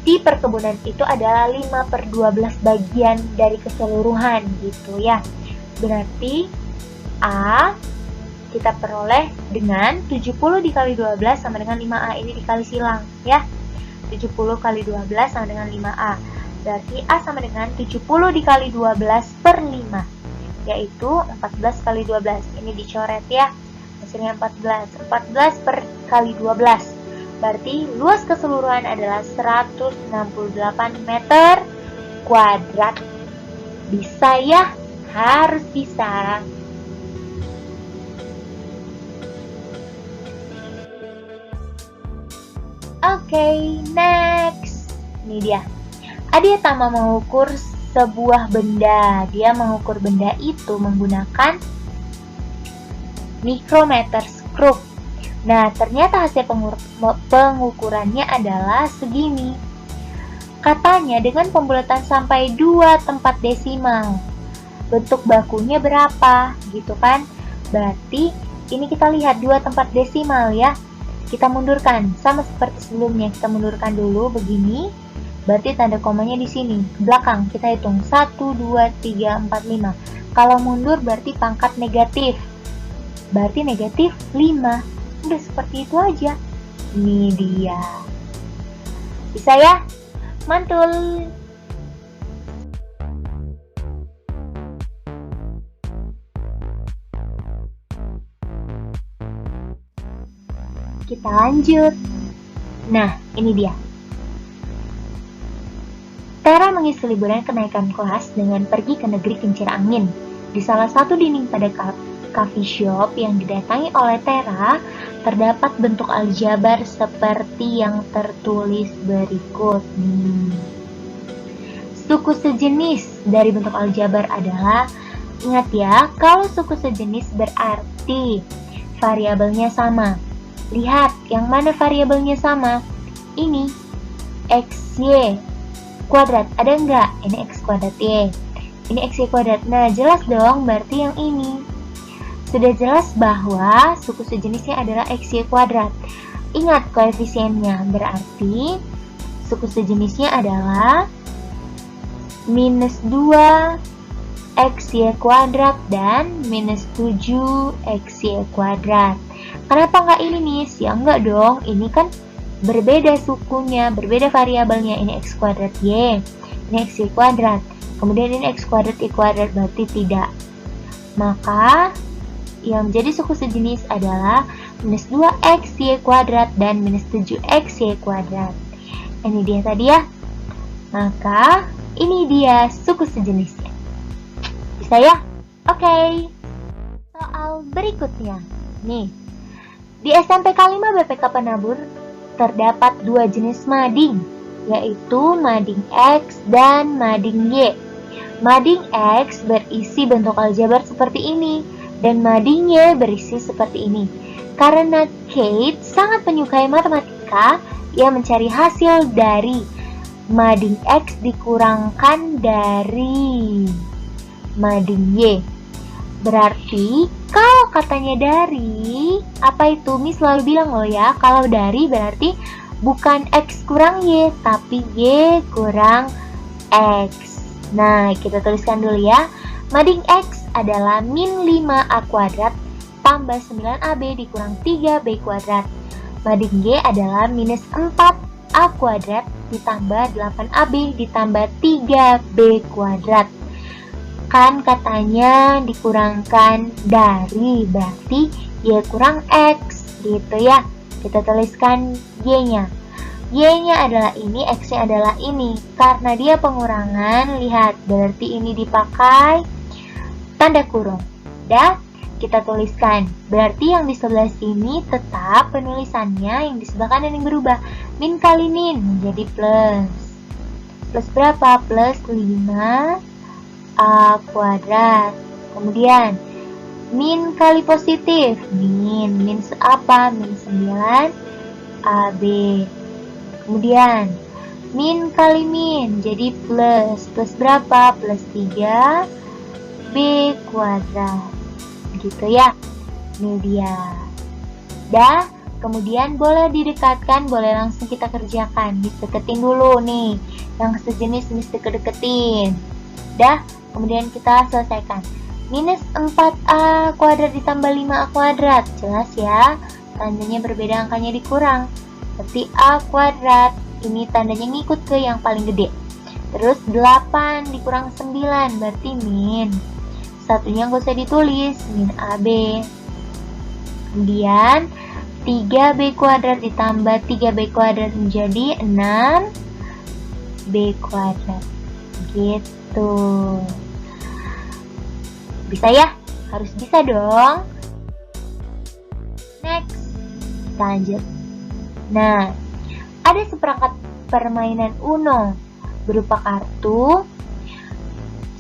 di perkebunan itu adalah 5 per 12 bagian dari keseluruhan gitu ya. Berarti A kita peroleh dengan 70 dikali 12 sama dengan 5A. Ini dikali silang ya. 70 kali 12 sama dengan 5A. Berarti A sama dengan 70 dikali 12 per 5. Yaitu 14 kali 12. Ini dicoret ya. hasilnya 14. 14 per kali 12. Berarti luas keseluruhan adalah 168 meter kuadrat. Bisa ya? Harus bisa. Oke, next. Ini dia. Adiatama mengukur sebuah benda. Dia mengukur benda itu menggunakan micrometerscope. Nah, ternyata hasil pengukurannya adalah segini. Katanya dengan pembulatan sampai 2 tempat desimal. Bentuk bakunya berapa? Gitu kan? Berarti ini kita lihat 2 tempat desimal ya. Kita mundurkan sama seperti sebelumnya. Kita mundurkan dulu begini. Berarti tanda komanya di sini. Ke belakang kita hitung 1 2 3 4 5. Kalau mundur berarti pangkat negatif. Berarti negatif 5. Udah seperti itu aja. Ini dia. Bisa ya? Mantul. Kita lanjut. Nah, ini dia. Tera mengisi liburan kenaikan kelas dengan pergi ke negeri kincir angin. Di salah satu dinding pada coffee shop yang didatangi oleh Tera, terdapat bentuk aljabar seperti yang tertulis berikut. Suku sejenis dari bentuk aljabar adalah, ingat ya, kalau suku sejenis berarti variabelnya sama. Lihat, yang mana variabelnya sama? Ini, XY kuadrat. Ada enggak? Ini X kuadrat Y. Ini XY kuadrat. Nah, jelas dong, berarti yang ini. Sudah jelas bahwa suku sejenisnya adalah XY kuadrat. Ingat koefisiennya, berarti suku sejenisnya adalah minus 2 XY kuadrat dan minus 7 XY kuadrat. Kenapa nggak ini nih? Ya enggak dong, ini kan berbeda sukunya, berbeda variabelnya. Ini X kuadrat Y, ini XY kuadrat. Kemudian ini X kuadrat Y kuadrat, berarti tidak. Maka yang menjadi suku sejenis adalah minus 2XY kuadrat dan minus 7XY kuadrat. Ini dia tadi ya. Maka ini dia suku sejenisnya. Bisa ya? Oke. Soal berikutnya. Nih, di SMPK 5 BPK Penabur terdapat 2 jenis mading, yaitu mading X dan mading Y. Mading X berisi bentuk aljabar seperti ini, dan madingnya berisi seperti ini. Karena Kate sangat menyukai matematika, ia mencari hasil dari mading X dikurangkan dari mading Y. Berarti kalau katanya dari, apa itu? Mi selalu bilang loh ya, kalau dari berarti bukan X kurang Y, tapi Y kurang X. Nah, kita tuliskan dulu ya. Mading X adalah min 5A kuadrat tambah 9AB dikurang 3B kuadrat. Mading Y adalah minus 4A kuadrat ditambah 8AB ditambah 3B kuadrat. Kan katanya dikurangkan dari, berarti Y kurang X gitu ya. Kita tuliskan Y-nya. Y-nya adalah ini, X-nya adalah ini. Karena dia pengurangan, lihat, berarti ini dipakai tanda kurung. Dah, kita tuliskan. Berarti yang di sebelah sini tetap penulisannya, yang di sebelah kanan yang berubah. Min kali min menjadi plus. Plus berapa? Plus 5A kuadrat. Kemudian min kali positif, min apa? Min 9AB. Kemudian min kali min jadi plus berapa? Plus 3B kuadrat. Gitu ya. Ini dia. Dah, kemudian boleh didekatkan, boleh langsung kita kerjakan. Deketin dulu nih. Yang sejenis mesti deket-deketin. Dah, kemudian kita selesaikan. Minus 4A kuadrat ditambah 5A kuadrat. Jelas ya, tandanya berbeda, angkanya dikurang. Berarti A kuadrat, ini tandanya ngikut ke yang paling gede. Terus 8 dikurang 9, berarti min. Satunya nggak usah ditulis, min AB. Kemudian 3B kuadrat ditambah 3B kuadrat menjadi 6B kuadrat. Gitu. Bisa ya? Harus bisa dong. Next, kita lanjut. Nah, ada seperangkat permainan Uno berupa kartu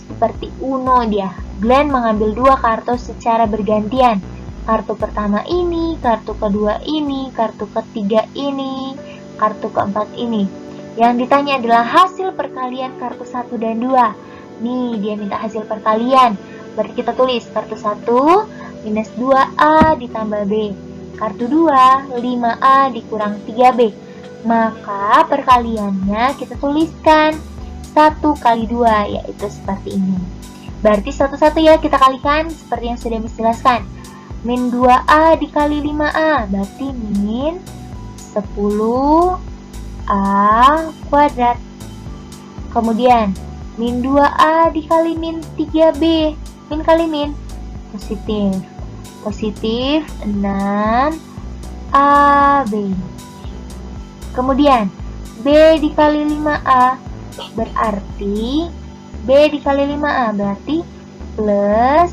seperti Uno dia. Glenn mengambil 2 kartu secara bergantian. Kartu pertama ini, kartu kedua ini, kartu ketiga ini, kartu keempat ini. Yang ditanya adalah hasil perkalian kartu 1 dan 2. Nih, dia minta hasil perkalian. Berarti kita tulis kartu 1 minus 2A ditambah B. Kartu 2, 5A dikurang 3B. Maka perkaliannya kita tuliskan 1 kali 2, yaitu seperti ini. Berarti satu-satu ya kita kalikan seperti yang sudah dijelaskan. Min 2A dikali 5A, berarti min 10A kuadrat. Kemudian, min 2A dikali min 3B. Min kali min, positif. Positif 6AB. Kemudian, B dikali 5A, berarti B dikali 5A, berarti plus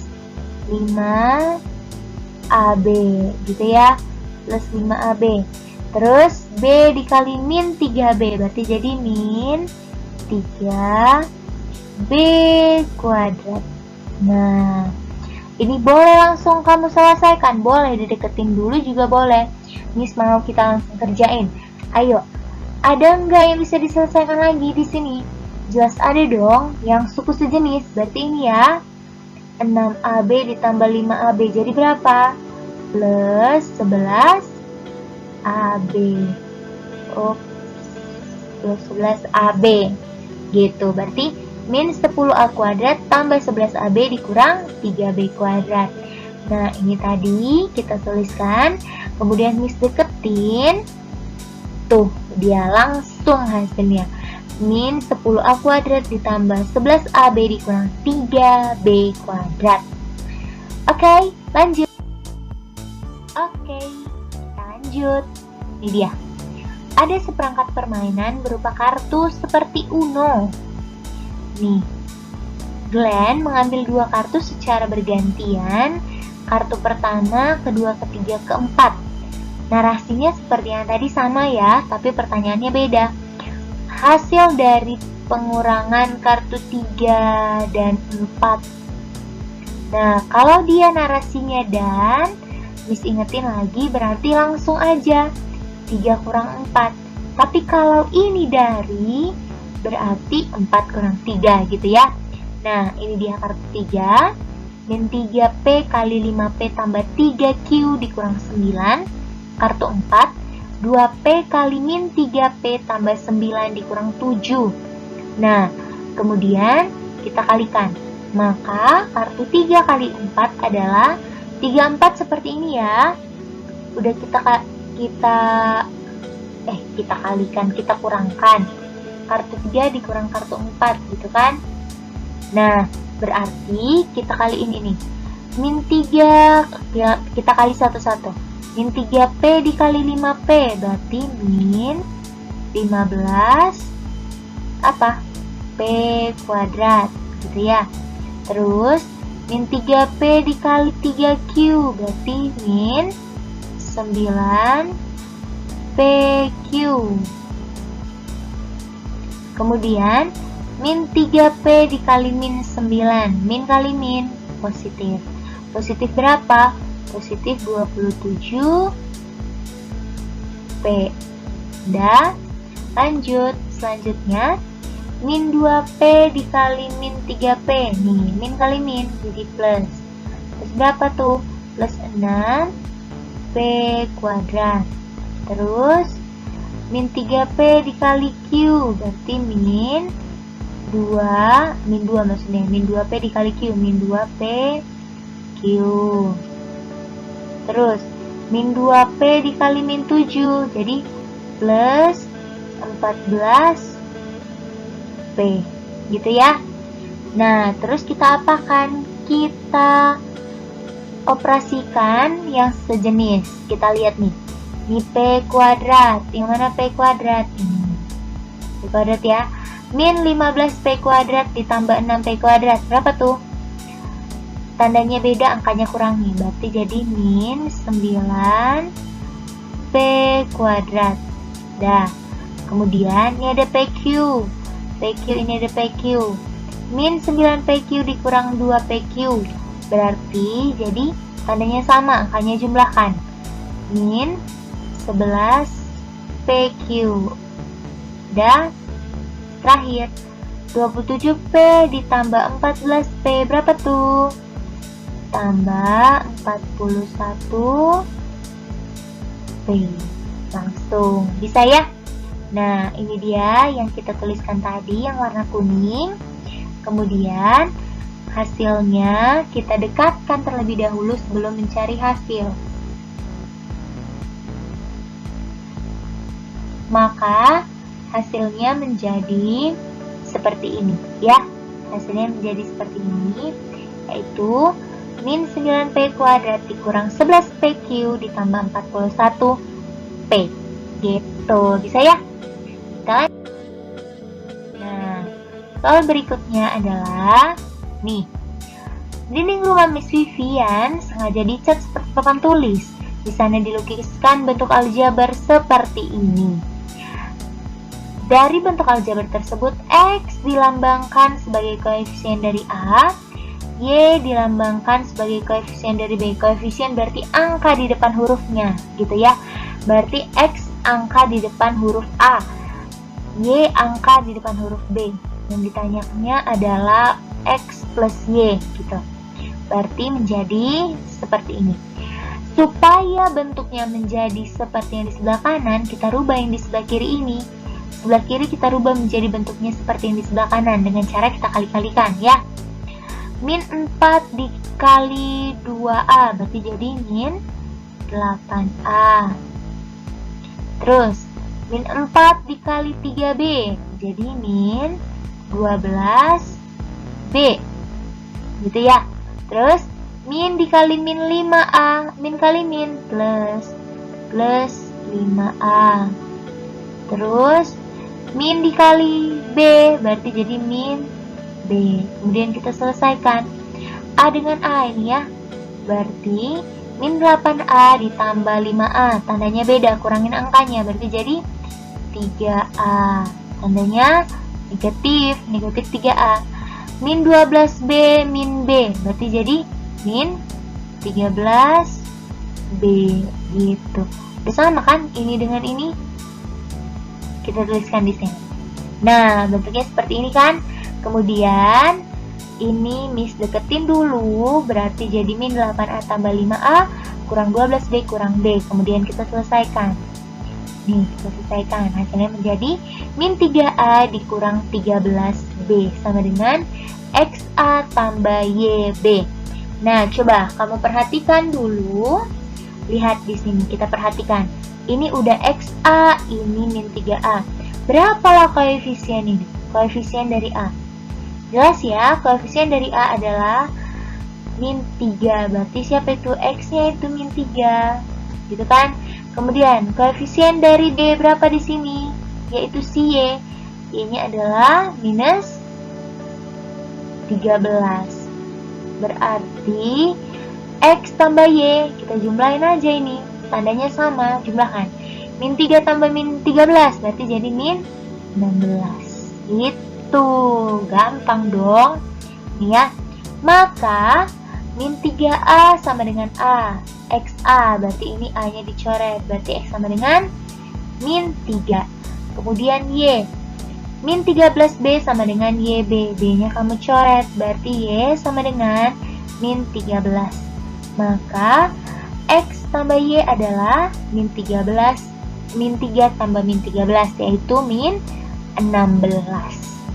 5AB, gitu ya, plus 5AB. Terus B dikali min 3B, berarti jadi min 3B kuadrat. Nah, ini boleh langsung kamu selesaikan, boleh dideketin dulu juga boleh. Miss mau kita langsung kerjain. Ayo, ada nggak yang bisa diselesaikan lagi di sini? Jelas ada dong, yang suku sejenis, berarti ini ya. 6AB ditambah 5AB jadi berapa? Plus 11AB. Plus 11AB. Gitu, berarti min 10A kuadrat tambah 11AB dikurang 3B kuadrat. Nah, ini tadi kita tuliskan, kemudian Miss deketin. Tuh, dia langsung hasilnya. Min 10A kuadrat ditambah 11AB dikurang 3B kuadrat. Oke, lanjut. Oke, lanjut. Ini dia. Ada seperangkat permainan berupa kartu seperti Uno. Nih, Glenn mengambil 2 kartu secara bergantian. Kartu pertama, kedua, ketiga, keempat. Narasinya seperti yang tadi sama ya, tapi pertanyaannya beda. Hasil dari pengurangan kartu 3 dan 4. Nah, kalau dia narasinya dan, Miss ingetin lagi berarti langsung aja 3 kurang 4. Tapi kalau ini dari, berarti 4 kurang 3 gitu ya. Nah, ini dia kartu 3. Min 3P kali 5P tambah 3Q dikurang 9. Kartu 4. 2P kali min 3P tambah 9 dikurang 7. Nah, kemudian kita kalikan. Maka kartu 3 kali 4 adalah 34 seperti ini ya. Udah kita kalikan, kita kurangkan. Kartu 3 dikurang kartu 4 gitu kan. Nah, berarti kita kaliin ini. Min 3 kita kali satu-satu. Min 3P dikali 5P berarti min 15 P kuadrat gitu ya. Terus min 3P dikali 3Q berarti min 9PQ. Kemudian min 3P dikali min 9. Min kali min positif. Positif berapa? Positif 27P. Dah, lanjut. Selanjutnya min 2P dikali min 3P. Nih, min kali min jadi plus. Terus berapa tuh? Plus 6P kuadrat. Terus min 3P dikali Q berarti min 2 maksudnya. Min 2P dikali Q, min 2P Q. Terus min 2P dikali min 7 jadi plus 14P gitu ya. Nah, terus kita apakan? Kita operasikan yang sejenis. Kita lihat nih. Ini P kuadrat. Yang mana P kuadrat? Ini. P kuadrat ya. Min 15P kuadrat ditambah 6P kuadrat. Berapa tuh? Tandanya beda, angkanya kurangi. Berarti jadi min 9P kuadrat. Dah. Kemudian ini ada PQ. PQ ini ada PQ. Min 9PQ dikurang 2PQ. Berarti jadi tandanya sama, angkanya jumlahkan. Min 11PQ. Dah. Terakhir, 27P ditambah 14P berapa tuh? Tambah 41P. Langsung bisa ya? Nah, ini dia yang kita tuliskan tadi yang warna kuning. Kemudian hasilnya kita dekatkan terlebih dahulu sebelum mencari hasil. Maka hasilnya menjadi seperti ini ya. Hasilnya menjadi seperti ini, yaitu min 9P kuadrat dikurang 11PQ ditambah 41P. Gitu, bisa ya? Kita Nah, soal berikutnya adalah nih. Dinding rumah Miss Vivian sengaja dicat seperti papan tulis. Di sana dilukiskan bentuk aljabar seperti ini. Dari bentuk aljabar tersebut, X dilambangkan sebagai koefisien dari A, Y dilambangkan sebagai koefisien dari B. Koefisien berarti angka di depan hurufnya, gitu ya. Berarti X angka di depan huruf A, Y angka di depan huruf B. Yang ditanyakannya adalah X plus Y, gitu. Berarti menjadi seperti ini. Supaya bentuknya menjadi seperti yang di sebelah kanan, kita rubah yang di sebelah kiri ini. Sebelah kiri kita rubah menjadi bentuknya seperti yang di sebelah kanan dengan cara kita kali-kalikan ya. Min 4 dikali 2A berarti jadi min 8A. Terus min 4 dikali 3B jadi min 12B. Gitu ya. Terus min dikali min 5A, min kali min plus 5A. Terus min dikali B berarti jadi min B. Kemudian kita selesaikan A dengan A ini ya. Berarti min 8A ditambah 5A. Tandanya beda, kurangin angkanya. Berarti jadi 3A. Tandanya negatif 3A. Min 12B min B berarti jadi min 13B. Gitu. Udah sama kan ini dengan ini? Kita tuliskan di sini. Nah, bentuknya seperti ini kan. Kemudian ini Miss deketin dulu, berarti jadi min 8A tambah 5A kurang 12B kurang B. Kemudian kita selesaikan. Nih, kita selesaikan. Hasilnya menjadi min 3A dikurang 13B sama dengan XA tambah YB. Nah, coba kamu perhatikan dulu. Lihat di sini, kita perhatikan. Ini udah XA, ini min 3A. Berapalah koefisien ini? Koefisien dari A. Jelas ya, koefisien dari A adalah min 3. Berarti siapa itu? X-nya itu min 3. Gitu kan? Kemudian, koefisien dari B berapa di sini? Yaitu si Y. Y-nya adalah minus 13. Berarti X tambah Y, kita jumlahin aja ini. Tandanya sama, jumlahkan. Min 3 tambah min 13, berarti jadi min 16. Itu, gampang dong. Nih ya. Maka, min 3A sama dengan A. XA, berarti ini A-nya dicoret. Berarti X sama dengan min 3. Kemudian Y. Min 13B sama dengan YB. B-nya kamu coret. Berarti Y sama dengan min 13. Maka, X tambah Y adalah min 13, min 3 tambah min 13, yaitu min 16.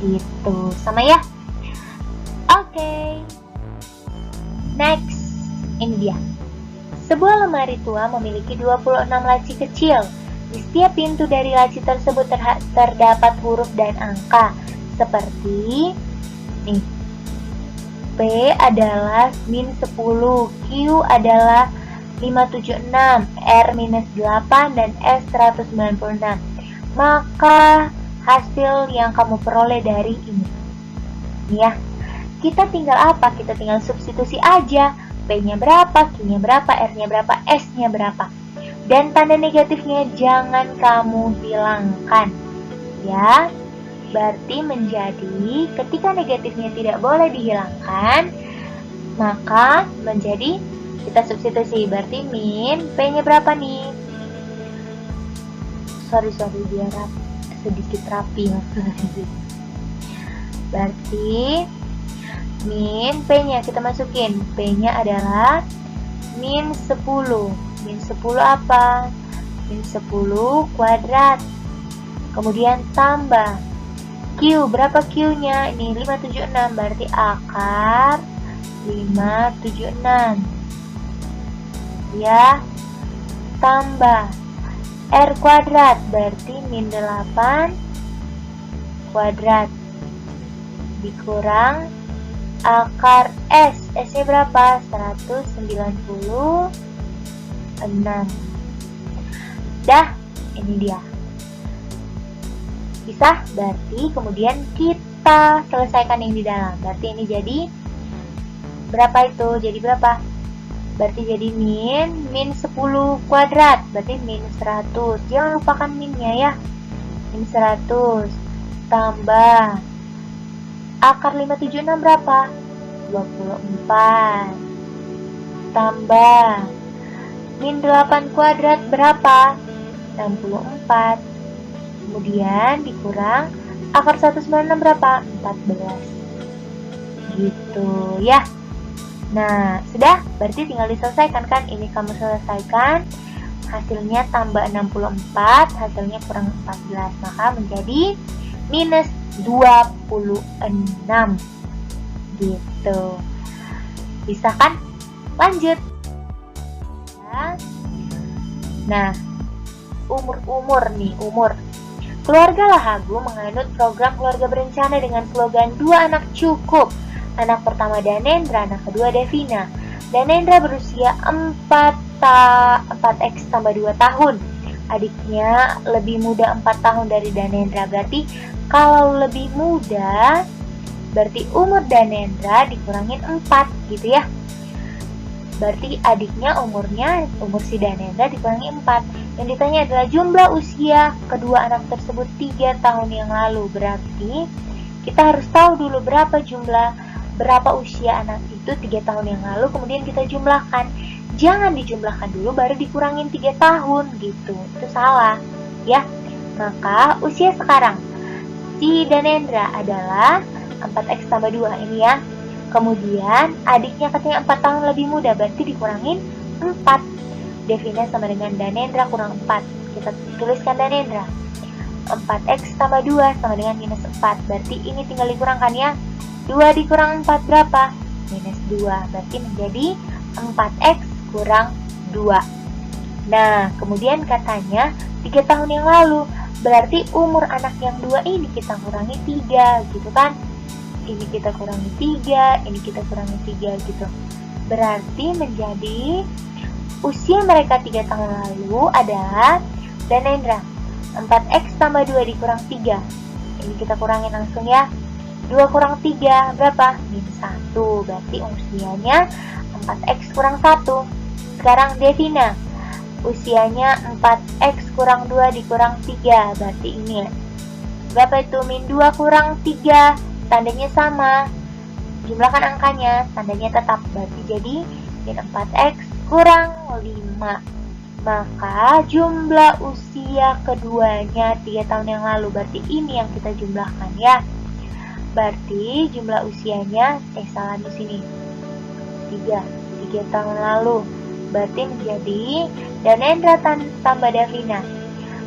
Gitu, sama ya? Oke. Next, ini dia. Sebuah lemari tua memiliki 26 laci kecil. Di setiap pintu dari laci tersebut terdapat huruf dan angka. Seperti nih. P adalah min 10, Q adalah 576, R minus 8, dan S 196. Maka hasil yang kamu peroleh dari ini. Nih ya, kita tinggal apa? Kita tinggal substitusi aja. P-nya berapa, Q-nya berapa, R-nya berapa, S-nya berapa. Dan tanda negatifnya jangan kamu hilangkan. Ya, berarti menjadi ketika negatifnya tidak boleh dihilangkan, maka menjadi kita substitusi. Berarti min P-nya berapa nih? Sorry biar sedikit rapi. Berarti min P-nya kita masukin. P-nya adalah min 10. Min 10 apa? Min 10 kuadrat. Kemudian tambah. Q, berapa Q-nya? Ini 576, berarti akar 576. Ya. Tambah. R kuadrat, berarti min 8 kuadrat. Dikurang akar S. S-nya berapa? 196. Dah, ini dia. Bisa, berarti kemudian kita selesaikan yang di dalam. Berarti ini jadi berapa itu? Jadi berapa? Berarti jadi min 10 kuadrat. Berarti min 100. Jangan lupakan minnya ya. Min 100 tambah akar 576 berapa? 24. Tambah min 8 kuadrat berapa? 64. Kemudian dikurang akar 196 berapa? 14. Gitu ya. Nah, sudah, berarti tinggal diselesaikan kan? Ini kamu selesaikan. Hasilnya tambah 64, hasilnya kurang 14. Maka menjadi minus 26. Gitu. Bisa kan? Lanjut. Nah, umur nih, umur. Keluarga Lahagu menganut program keluarga berencana dengan slogan 2 anak cukup. Anak pertama Danendra, anak kedua Devina. Danendra berusia 4x tambah 2 tahun. Adiknya lebih muda 4 tahun dari Danendra. Berarti kalau lebih muda, berarti umur Danendra dikurangin 4 gitu ya. Berarti adiknya umur si Danendra dikurangi 4. Yang ditanya adalah jumlah usia kedua anak tersebut 3 tahun yang lalu. Berarti kita harus tahu dulu berapa usia anak itu 3 tahun yang lalu, kemudian kita jumlahkan. Jangan dijumlahkan dulu baru dikurangin 3 tahun gitu. Itu salah ya. Maka usia sekarang si Danendra adalah 4x tambah 2 ini ya. Kemudian adiknya katanya 4 tahun lebih muda, berarti dikurangin 4. Devina sama dengan Danendra kurang 4. Kita tuliskan Danendra. 4x tambah 2 sama dengan minus 4. Berarti ini tinggal dikurangkan ya. 2 dikurang 4 berapa? Minus 2. Berarti menjadi 4x kurang 2. Nah, kemudian katanya 3 tahun yang lalu. Berarti umur anak yang 2 ini kita kurangi 3 gitu kan. Ini kita kurangi 3, ini kita kurangi 3 gitu. Berarti menjadi usia mereka 3 tahun lalu adalah Danendra 4x tambah 2 dikurang 3. Ini kita kurangin langsung ya. 2 kurang 3 berapa? Minus 1. Berarti usianya 4x kurang 1. Sekarang Devina, usianya 4x kurang 2 dikurang 3. Berarti ini berapa itu? Min 2 kurang 3. Tandanya sama. Jumlahkan angkanya, tandanya tetap. Berarti jadi min 4x kurang 5. Maka jumlah usia keduanya 3 tahun yang lalu. Berarti ini yang kita jumlahkan ya. Berarti jumlah usianya, salah di sini. 3 tahun lalu. Berarti menjadi Danendra tambah Davina.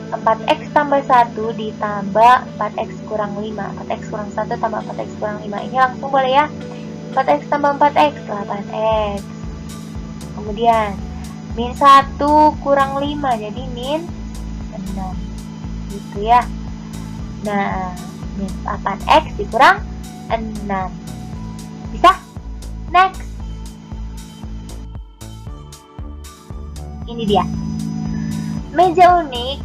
4x tambah 1 ditambah 4x kurang 5. 4x kurang 1 tambah 4x kurang 5. Ini langsung boleh ya. 4x tambah 4x, 8x. Kemudian min 1 kurang 5, jadi min 6. Gitu ya. Nah, min 8x dikurang 6. Bisa? Next, ini dia. Meja unik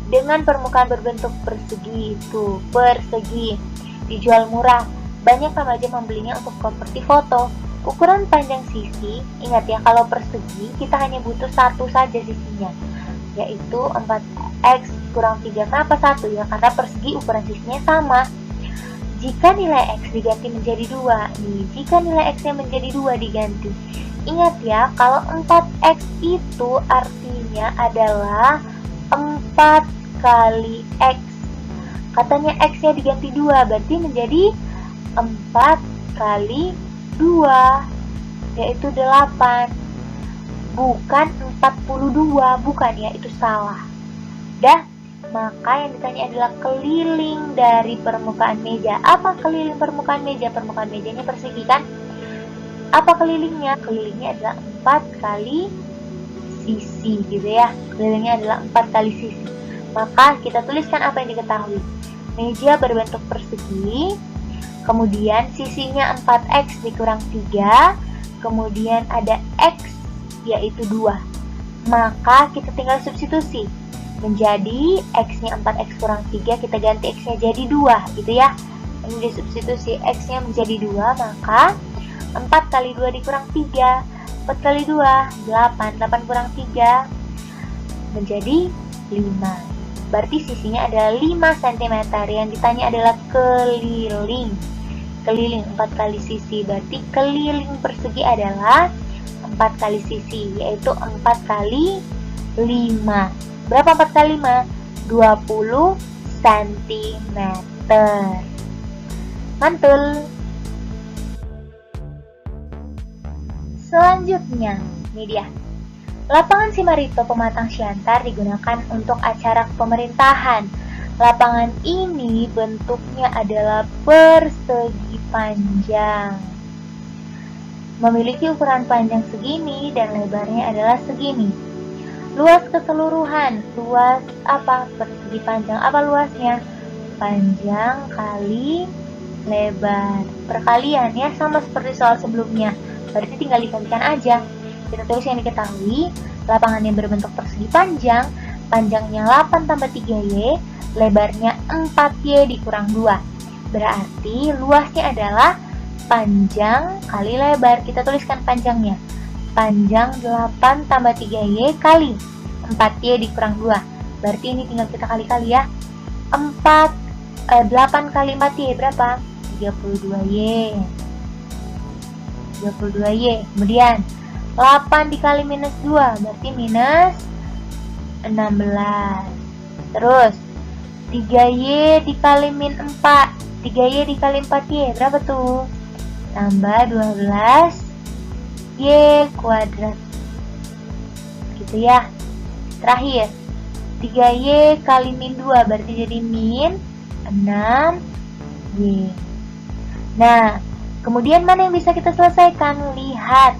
dengan permukaan berbentuk persegi, itu persegi, dijual murah. Banyak remaja membelinya untuk properti foto. Ukuran panjang sisi, ingat ya, kalau persegi kita hanya butuh satu saja sisinya, yaitu 4x kurang 3. Kenapa 1 ya? Karena persegi ukuran sisinya sama. Jika nilai x diganti menjadi 2, jika nilai x-nya menjadi 2 diganti. Ingat ya, kalau 4x itu artinya adalah 4 kali x. Katanya x-nya diganti 2, berarti menjadi 4 kali 2, yaitu 8. Bukan 42, bukan ya, itu salah. Dah, maka yang ditanya adalah keliling dari permukaan meja. Apa keliling permukaan meja? Permukaan mejanya persegi kan? Apa kelilingnya? Kelilingnya adalah 4 kali sisi gitu ya. Kelilingnya adalah 4 kali sisi. Maka kita tuliskan apa yang diketahui. Meja berbentuk persegi, kemudian sisinya 4x dikurang 3, kemudian ada x yaitu 2. Maka kita tinggal substitusi. Menjadi x-nya 4x kurang 3, kita ganti x-nya jadi 2 gitu ya. Ini disubstitusi, x-nya menjadi 2, maka 4 kali 2 dikurang 3, 4 kali 2, 8, 8 kurang 3 menjadi 5. Berarti sisinya adalah 5 cm. Yang ditanya adalah keliling. Keliling 4 kali sisi, berarti keliling persegi adalah 4 kali sisi, yaitu 4 kali 5. Berapa 4 kali 5? 20 cm. Mantul. Selanjutnya, ini dia. Lapangan Simarito Pematang Siantar digunakan untuk acara pemerintahan. Lapangan ini bentuknya adalah persegi panjang. Memiliki ukuran panjang segini dan lebarnya adalah segini. Luas keseluruhan, luas apa? Persegi panjang, apa luasnya? Panjang kali lebar. Perkalian ya, sama seperti soal sebelumnya. Berarti tinggal dikalikan aja. Kita tulis yang diketahui, lapangan yang berbentuk persegi panjang, panjangnya 8 tambah 3Y, lebarnya 4Y dikurang 2. Berarti luasnya adalah panjang kali lebar. Kita tuliskan panjangnya. Panjang 8 tambah 3Y kali 4Y dikurang 2. Berarti ini tinggal kita kali-kali ya. 8 kali 4Y berapa? 32Y. 32Y. Kemudian 8 dikali minus 2 berarti minus 16. Terus 3Y dikali min 4, 3Y dikali 4Y berapa tuh? Tambah 12Y kuadrat. Gitu ya. Terakhir 3Y kali min 2 berarti jadi min 6Y. Nah, kemudian mana yang bisa kita selesaikan? Lihat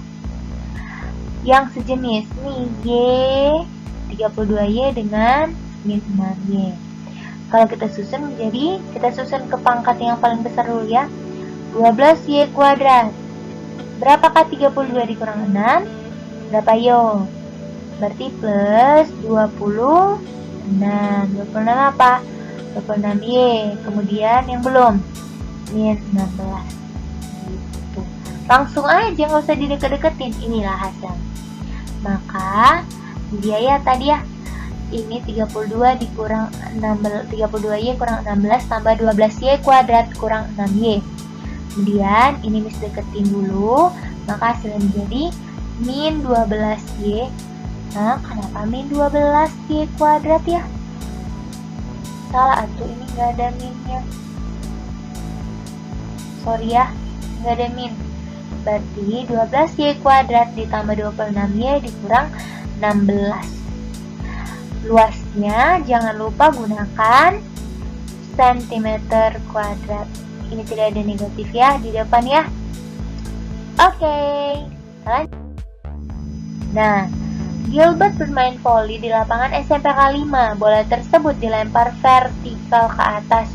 yang sejenis nih, Y 32Y dengan min 6Y. Kalau kita susun menjadi, kita susun ke pangkat yang paling besar dulu ya. 12Y kuadrat. Berapakah 32 dikurang 6? Berapa yo? Berarti plus 26. 26 apa? 26Y. Kemudian yang belum, min 16. Gitu. Langsung aja, nggak usah dideket-deketin. Inilah hasil. Maka dia ya tadi ya, ini 32 dikurang 16, 32Y kurang 16 tambah 12Y kuadrat kurang 6Y. Kemudian ini Miss deketin dulu, maka hasilnya menjadi min 12Y. Nah, kenapa min 12Y kuadrat ya? Salah atuh, ini nggak ada minnya. Sorry ya, nggak ada min. Berarti 12Y kuadrat ditambah 26Y dikurang 16. Luasnya jangan lupa gunakan cm kuadrat. Ini tidak ada negatif ya di depan ya. Oke, lanjut. Nah, Gilbert bermain voli di lapangan SMPK 5. Bola tersebut dilempar vertikal ke atas.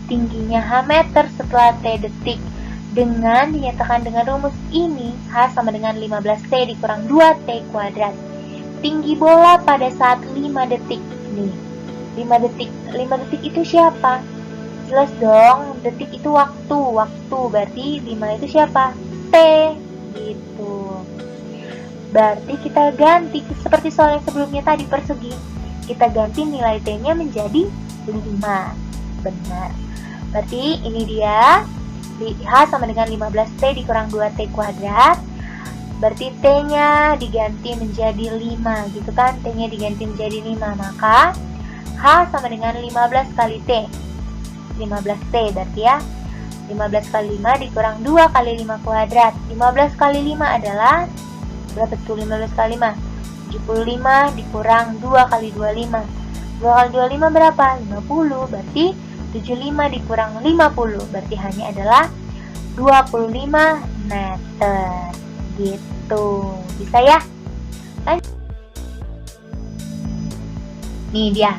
Tingginya H meter setelah T detik. Dengan dinyatakan dengan rumus ini, H sama dengan 15T dikurang 2T kuadrat. Tinggi bola pada saat 5 detik. Nih, 5 detik. 5 detik itu siapa? Jelas dong, detik itu waktu. Waktu berarti 5 itu siapa? T. Gitu. Berarti kita ganti seperti soal yang sebelumnya tadi persegi. Kita ganti nilai T-nya menjadi 5. Benar. Berarti ini dia. H sama dengan 15T dikurang 2T kuadrat. Berarti T-nya diganti menjadi 5, gitu kan? T-nya diganti menjadi 5, maka H sama dengan 15 kali T. 15T berarti ya. 15 kali 5 dikurang 2 kali 5 kuadrat. 15 kali 5 adalah, berapa tuh 15 kali 5? 75 dikurang 2 kali 25. 2 kali 25 berapa? 50, berarti 75 dikurang 50, berarti hanya adalah 25 meter. Gitu. Bisa ya? Lanjut. Nih dia.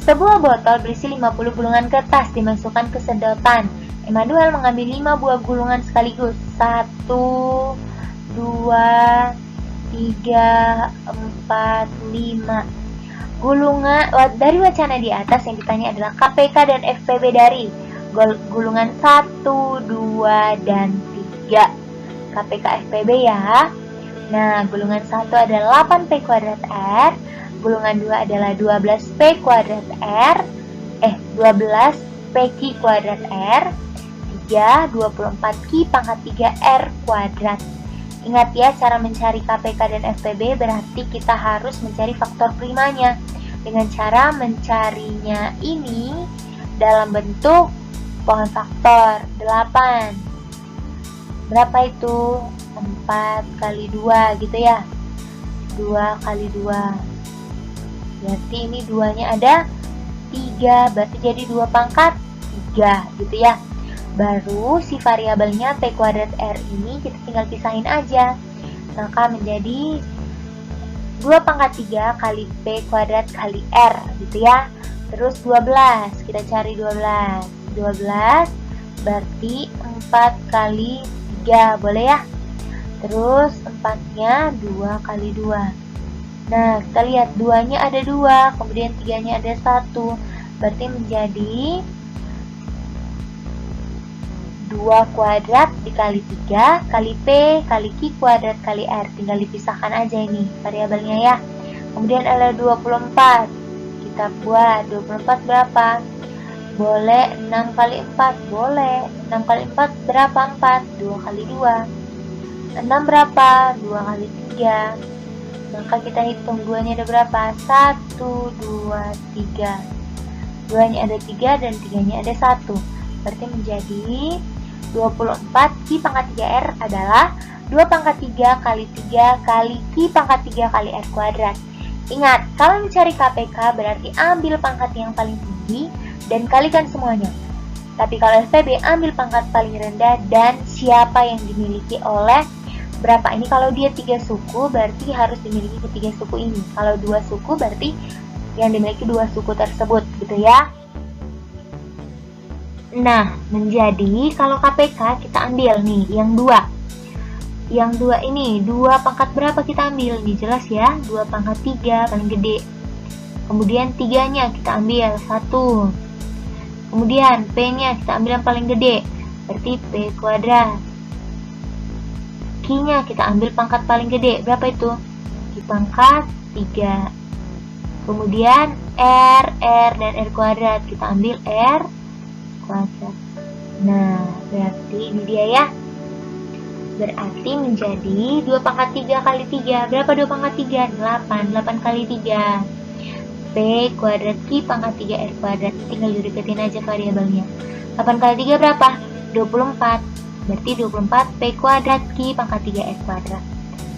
Sebuah botol berisi 50 gulungan kertas dimasukkan ke sedotan. Emmanuel mengambil 5 buah gulungan sekaligus. 1, 2, 3, 4, 5. Gulungan dari wacana di atas yang ditanya adalah KPK dan FPB dari gulungan 1, 2, dan 3. KPK FPB ya. Nah, gulungan 1 adalah 8P kuadrat R, gulungan 2 adalah 12P kuadrat R, 12PQ kuadrat R, 3, 24Q pangkat 3 R kuadrat. Ingat ya, cara mencari KPK dan FPB berarti kita harus mencari faktor primanya. Dengan cara mencarinya ini dalam bentuk pohon faktor 8. Berapa itu? 4 kali 2 gitu ya. 2 kali 2. Berarti ini 2-nya ada 3. Berarti jadi 2 pangkat 3 gitu ya. Baru si variabelnya P kuadrat R ini kita tinggal pisahin aja. Maka menjadi 2 pangkat 3 kali P kuadrat kali R gitu ya. Terus 12, kita cari 12. 12 berarti 4 kali 3, boleh ya. Terus 4-nya 2 kali 2. Nah, kita lihat 2-nya ada 2, kemudian 3-nya ada 1. Berarti menjadi 2 kuadrat dikali 3 kali P kali Q kuadrat kali R. Tinggal dipisahkan aja ini variabelnya ya. Kemudian ada 24. Kita buat 24 berapa? Boleh 6 kali 4? Boleh. 6 kali 4 berapa? 4. 2 kali 2. 6 berapa? 2 kali 3. Maka kita hitung 2-nya ada berapa? 1, 2, 3. 2-nya ada 3 dan 3-nya ada 1. Berarti menjadi 24 Q pangkat 3R adalah 2 pangkat 3 kali 3 kali Q pangkat 3 kali R kuadrat. Ingat, kalau mencari KPK berarti ambil pangkat yang paling tinggi dan kalikan semuanya. Tapi kalau FPB ambil pangkat paling rendah dan siapa yang dimiliki oleh berapa. Ini kalau dia 3 suku berarti harus dimiliki ketiga suku ini. Kalau 2 suku berarti yang dimiliki 2 suku tersebut gitu ya. Nah, menjadi kalau KPK kita ambil nih yang 2. Yang 2 ini 2 pangkat berapa kita ambil? Ini jelas ya, 2 pangkat 3 paling gede. Kemudian 3-nya kita ambil 1. Kemudian P-nya kita ambil yang paling gede, berarti P kuadrat. Q-nya kita ambil pangkat paling gede, berapa itu? Q pangkat 3. Kemudian R, dan R kuadrat, kita ambil R kuadrat. Nah, berarti ini dia ya. Berarti menjadi 2 pangkat 3 kali 3. Berapa 2 pangkat 3? 8. 8 kali 3. P kuadrat Q pangkat 3 R kuadrat. Tinggal dideketin aja variabelnya. 8 kali 3 berapa? 24. Berarti 24 P kuadrat Q pangkat 3 R kuadrat.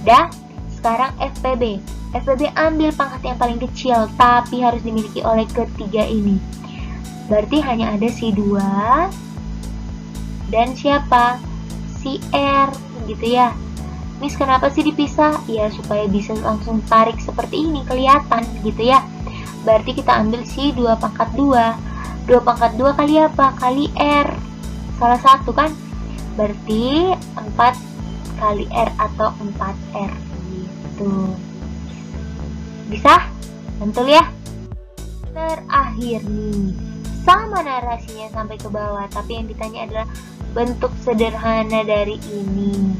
Dah, sekarang FPB. FPB ambil pangkat yang paling kecil, tapi harus dimiliki oleh ketiga ini. Berarti hanya ada si 2 dan siapa? Si R, gitu ya. Miss, kenapa sih dipisah? Ya, supaya bisa langsung tarik seperti ini, kelihatan gitu ya. Berarti kita ambil si 2 pangkat 2. 2 pangkat 2 kali apa? Kali R. Salah satu kan? Berarti 4 kali R atau 4R gitu. Bisa? Mantul ya? Terakhir nih, sama narasinya sampai ke bawah, tapi yang ditanya adalah bentuk sederhana dari ini.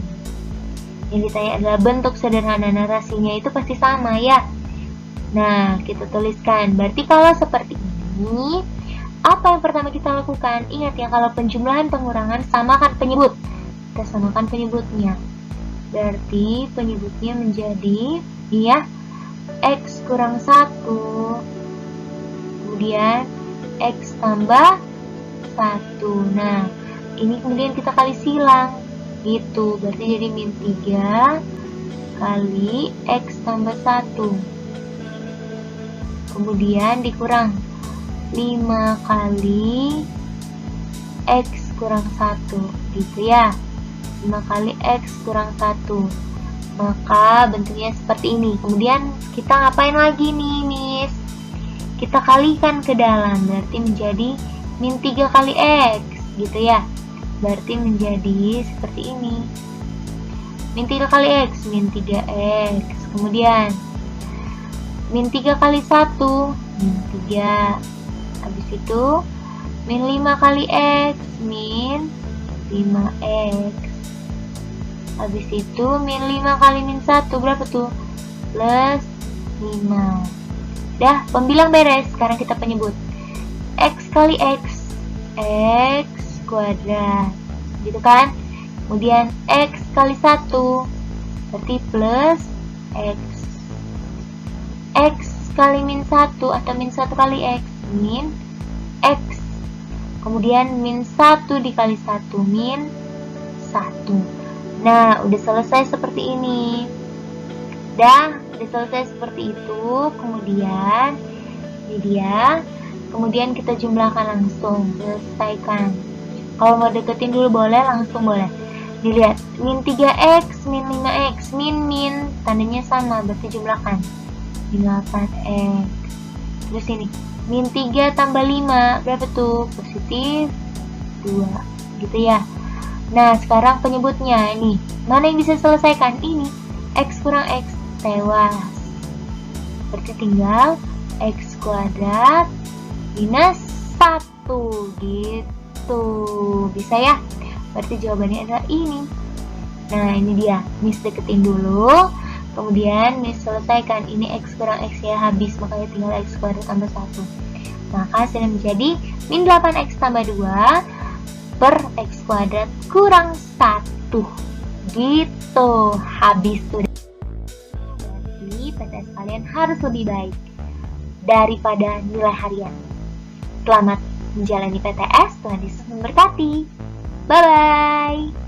Yang ditanya adalah bentuk sederhana, narasinya itu pasti sama ya. Nah, kita tuliskan. Berarti kalau seperti ini, apa yang pertama kita lakukan? Ingat ya, kalau penjumlahan pengurangan samakan penyebut. Kita samakan penyebutnya. Berarti penyebutnya menjadi ya X kurang 1. Kemudian X tambah 1. Nah, ini kemudian kita kali silang. Gitu, berarti jadi min 3 kali X tambah 1. Kemudian dikurang 5 kali X kurang 1. Gitu ya. 5 kali X kurang 1. Maka bentuknya seperti ini. Kemudian kita ngapain lagi nih, Miss? Kita kalikan ke dalam, berarti menjadi min 3 kali X, gitu ya. Berarti menjadi seperti ini. Min 3 kali X, min 3X. Kemudian min 3 kali 1, min 3. Habis itu min 5 kali X, min 5X. Habis itu min 5 kali min 1, berapa tuh? Plus 5. Dah, pembilang beres. Sekarang kita penyebut. X kali X, X kuadrat. Gitu kan? Kemudian X kali 1, berarti plus X. X kali min 1 atau min 1 kali X, min X. Kemudian min 1 dikali 1, min 1. Nah, udah selesai seperti ini. Udah selesai seperti itu. Kemudian ini dia. Kemudian kita jumlahkan langsung, selesaikan. Kalau mau deketin dulu boleh, langsung boleh. Dilihat, min 3X, min 5X, min, tandanya sama, berarti jumlahkan. Min 8X. Terus ini, min 3 tambah 5, berapa tuh? Positif 2, gitu ya. Nah, sekarang penyebutnya, ini. Mana yang bisa selesaikan? Ini, X kurang X, tewas. Berarti tinggal X kuadrat minus 1, gitu. Bisa ya? Berarti jawabannya adalah ini. Nah, ini dia. Miss deketin dulu. Kemudian Miss selesaikan. Ini X kurang X ya, habis. Makanya tinggal X kuadrat tambah 1. Maka hasilnya menjadi min 8X tambah 2 per X kuadrat kurang 1. Gitu. Habis tuh. Berarti PTS kalian harus lebih baik daripada nilai harian. Selamat menjalani PTS. Tuhan Yesus memberkati. Bye-bye.